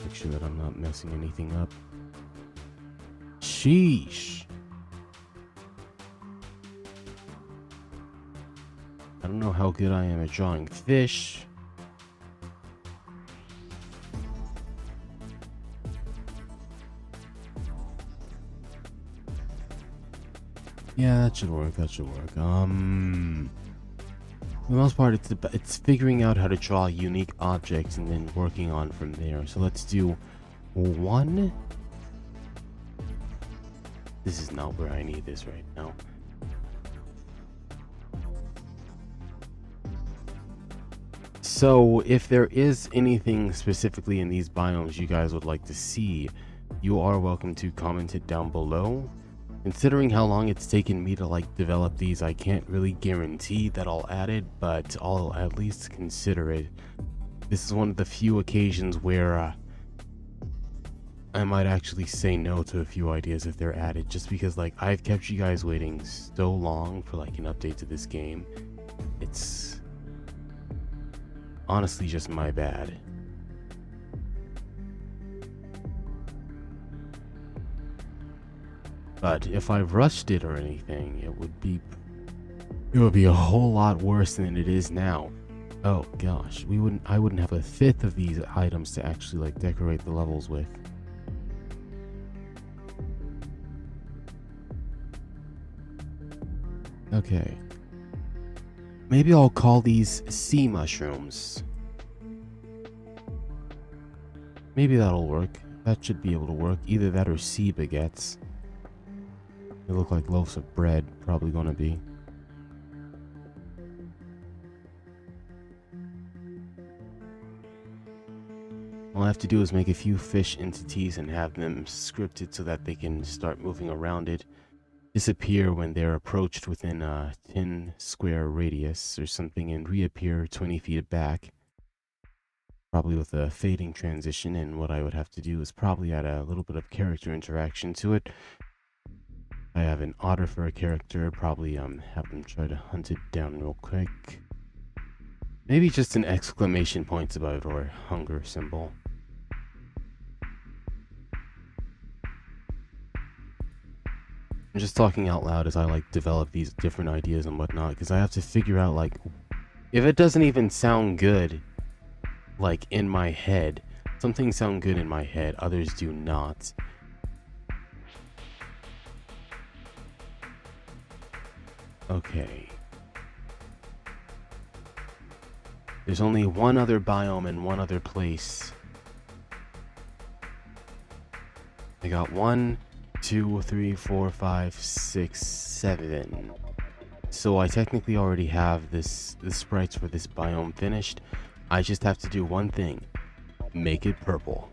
make sure that I'm not messing anything up. Sheesh. I don't know how good I am at drawing fish. Yeah, that should work. For the most part, it's figuring out how to draw unique objects and then working on from there. So let's do one. This is not where I need this right now. So if there is anything specifically in these biomes you guys would like to see, you are welcome to comment it down below. Considering how long it's taken me to like develop these, I can't really guarantee that I'll add it, but I'll at least consider it. This is one of the few occasions where I might actually say no to a few ideas if they're added, just because like I've kept you guys waiting so long for like an update to this game. It's honestly just my bad. But if I rushed it or anything, it would be a whole lot worse than it is now. Oh gosh, I wouldn't have a fifth of these items to actually like decorate the levels with. Okay. Maybe I'll call these sea mushrooms. Maybe that'll work. That should be able to work. Either that or sea baguettes. They look like loaves of bread, probably gonna be. All I have to do is make a few fish entities and have them scripted so that they can start moving around it, disappear when they're approached within a 10 square radius or something, and reappear 20 feet back. Probably with a fading transition, and what I would have to do is probably add a little bit of character interaction to it. I have an otter for a character, probably have them try to hunt it down real quick. Maybe just an exclamation point about it or a hunger symbol. I'm just talking out loud as I like develop these different ideas and whatnot, because I have to figure out like, if it doesn't even sound good, like in my head, some things sound good in my head, others do not. Okay. There's only one other biome and one other place. I got 1, 2, 3, 4, 5, 6, 7. So I technically already have the sprites for this biome finished. I just have to do one thing. Make it purple.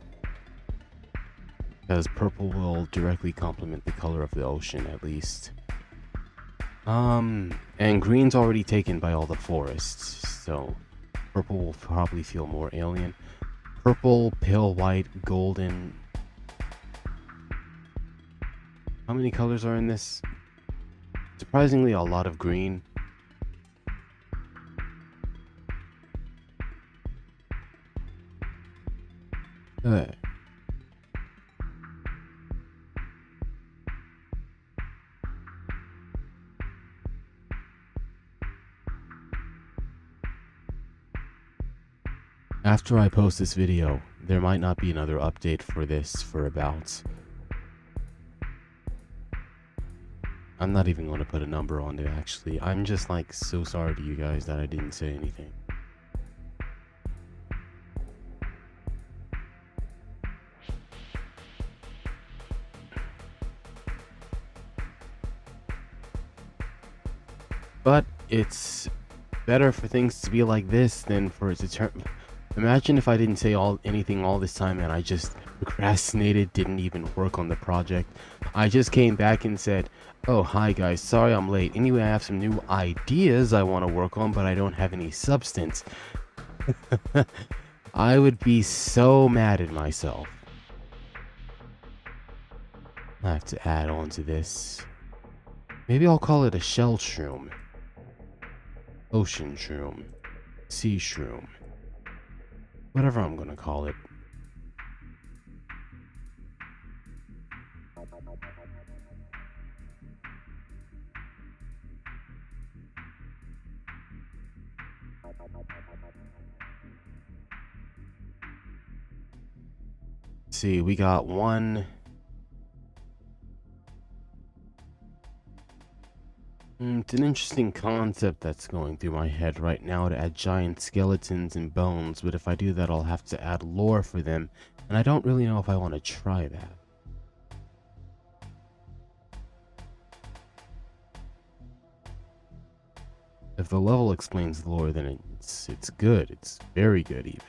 Because purple will directly complement the color of the ocean, at least. And green's already taken by all the forests, so purple will probably feel more alien. Purple, pale white, golden. How many colors are in this? Surprisingly, a lot of green. Hey. After I post this video, there might not be another update for this for about... I'm not even going to put a number on it, actually. I'm just like so sorry to you guys that I didn't say anything. But it's better for things to be like this than for it to turn... Imagine if I didn't say anything all this time and I just procrastinated, didn't even work on the project. I just came back and said, oh, hi guys, sorry I'm late. Anyway, I have some new ideas I want to work on, but I don't have any substance. I would be so mad at myself. I have to add on to this. Maybe I'll call it a shell shroom. Ocean shroom. Sea shroom. Whatever I'm gonna call it. See, we got one. It's an interesting concept that's going through my head right now to add giant skeletons and bones, but if I do that, I'll have to add lore for them, and I don't really know if I want to try that. If the level explains the lore, then it's good. It's very good, even.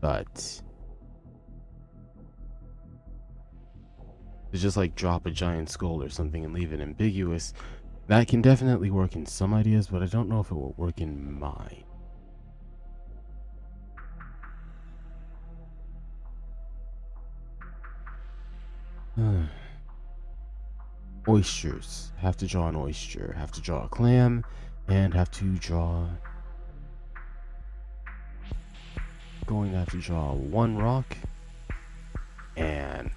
But to just like drop a giant skull or something and leave it ambiguous, that can definitely work in some ideas, but I don't know if it will work in mine. Oysters. Have to draw an oyster. Have to draw a clam. And have to draw... Going to have to draw one rock. And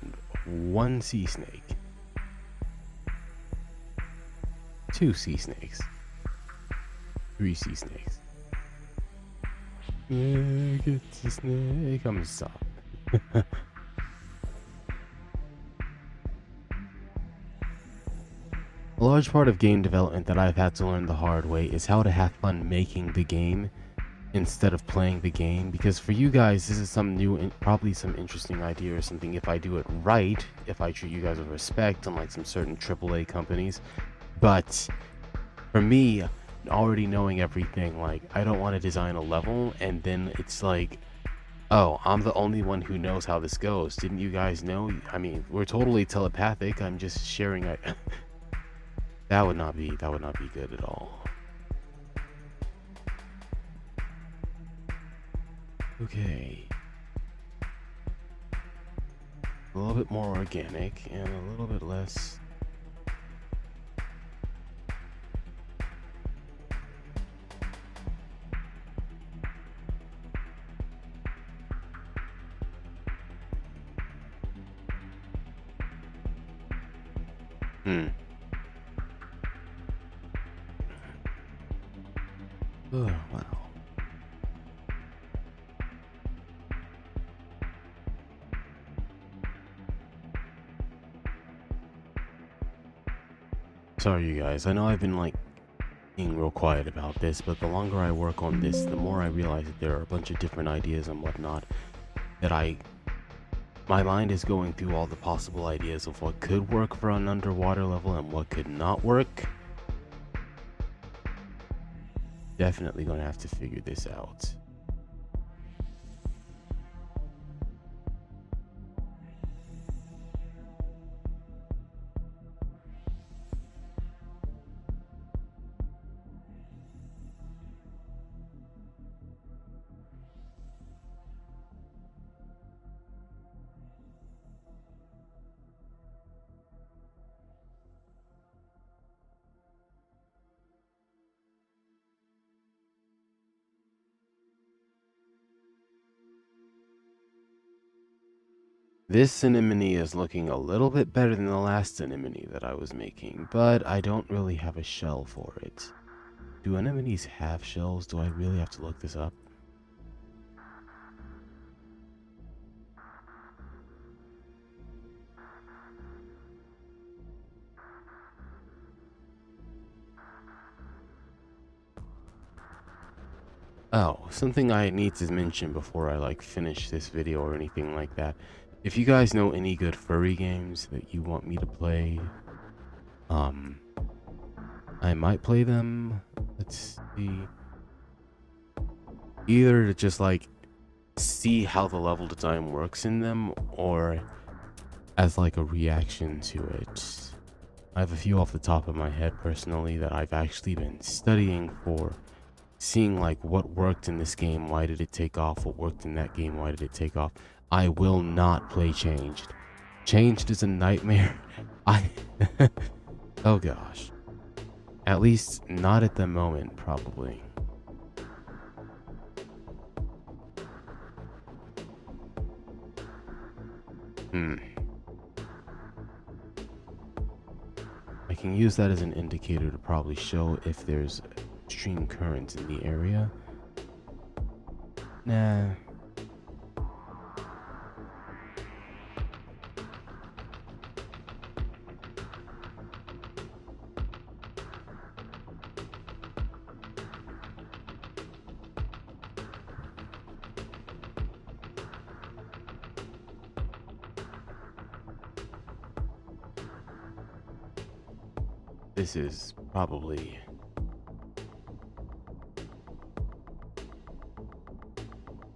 one sea snake. 2 sea snakes. 3 sea snakes. Get the snake. I'm sorry. A large part of game development that I've had to learn the hard way is how to have fun making the game instead of playing the game, because for you guys this is some new and probably some interesting idea or something if I do it right, if I treat you guys with respect, unlike some certain AAA companies. But for me, already knowing everything, like I don't want to design a level and then it's like, oh, I'm the only one who knows how this goes. Didn't you guys know? I mean, we're totally telepathic. I'm just sharing it. That would not be good at all. Okay. A little bit more organic and a little bit less. Oh, wow. Sorry, you guys. I know I've been like being real quiet about this, but the longer I work on this, the more I realize that there are a bunch of different ideas and whatnot that my mind is going through all the possible ideas of what could work for an underwater level and what could not work. Definitely gonna have to figure this out. This anemone is looking a little bit better than the last anemone that I was making, but I don't really have a shell for it. Do anemones have shells? Do I really have to look this up? Oh, something I need to mention before I finish this video or anything like that. If you guys know any good furry games that you want me to play, I might play them. Let's see. Either to just see how the level design works in them, or as a reaction to it. I have a few off the top of my head personally that I've actually been studying for, seeing what worked in this game, why did it take off, what worked in that game, why did it take off. I will not play Changed. Changed is a nightmare. Oh gosh. At least not at the moment, probably. I can use that as an indicator to probably show if there's extreme currents in the area. Nah. This is probably...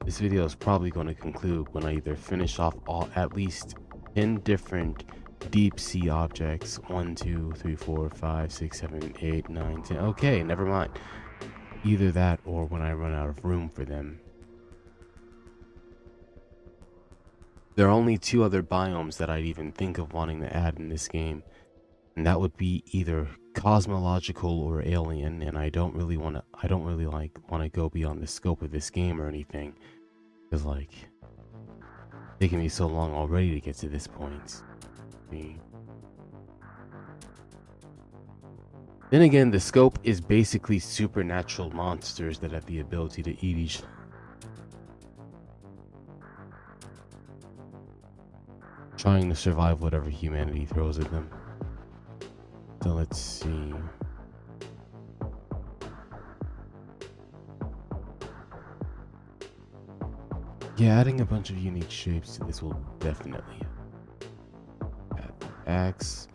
This video is probably going to conclude when I either finish off at least 10 different deep sea objects. 1, 2, 3, 4, 5, 6, 7, 8, 9, 10. Okay, never mind. Either that or when I run out of room for them. There are only 2 other biomes that I'd even think of wanting to add in this game. And that would be either cosmological or alien, and I don't really want to go beyond the scope of this game or anything, because taking me so long already to get to this point. Then again, the scope is basically supernatural monsters that have the ability to eat each other. Trying to survive whatever humanity throws at them. So let's see. Yeah, adding a bunch of unique shapes to this will definitely add the axe.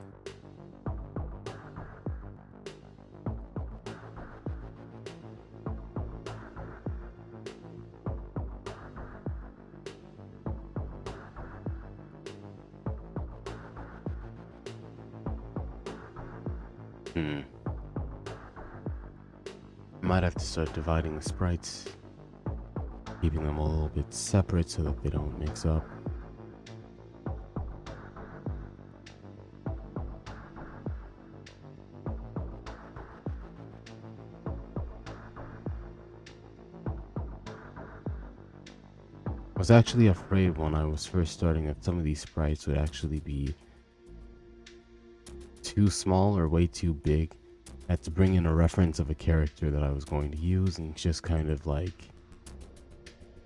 Might have to start dividing the sprites, keeping them a little bit separate so that they don't mix up. I was actually afraid when I was first starting that some of these sprites would actually be too small or way too big. I had to bring in a reference of a character that I was going to use and just kind of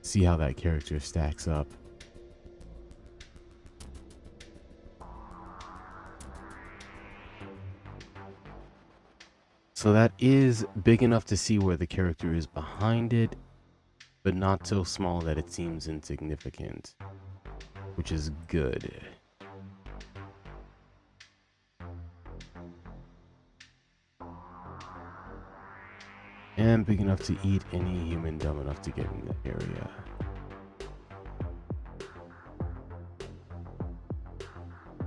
see how that character stacks up. So that is big enough to see where the character is behind it, but not so small that it seems insignificant, which is good. And big enough to eat any human dumb enough to get in the area.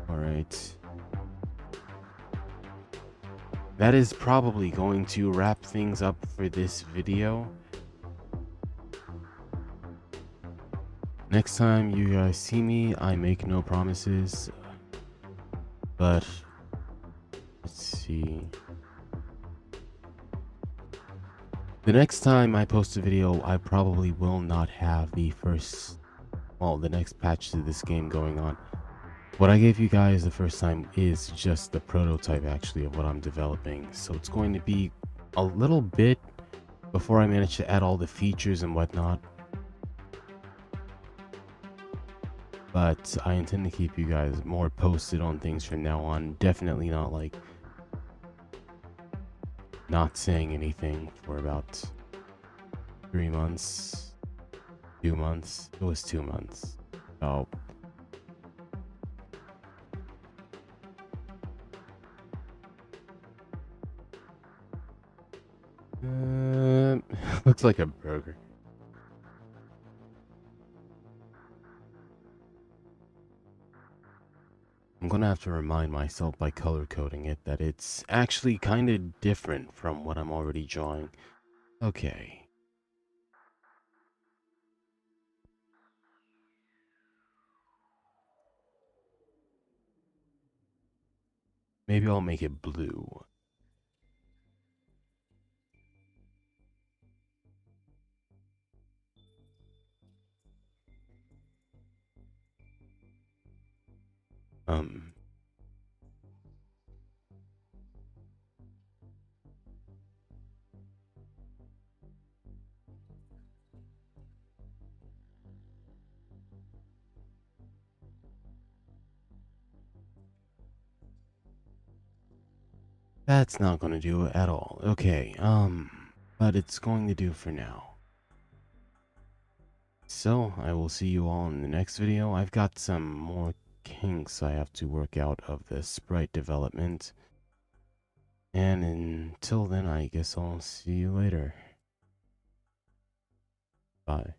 Alright. That is probably going to wrap things up for this video. Next time you guys see me, I make no promises. But let's see. The next time I post a video, I probably will not have the first well, the next patch to this game going on. What I gave you guys the first time is just the prototype actually of what I'm developing. So it's going to be a little bit before I manage to add all the features and whatnot. But I intend to keep you guys more posted on things from now on. Definitely not like not saying anything for about 3 months, 2 months. It was 2 months. So looks like a burger. I'm gonna have to remind myself by color coding it that it's actually kind of different from what I'm already drawing. Okay. Maybe I'll make it blue. Um, that's not gonna do it at all. Okay, but it's going to do for now. So, I will see you all in the next video. I've got some more kinks I have to work out of the sprite development. And until then, I guess I'll see you later. Bye.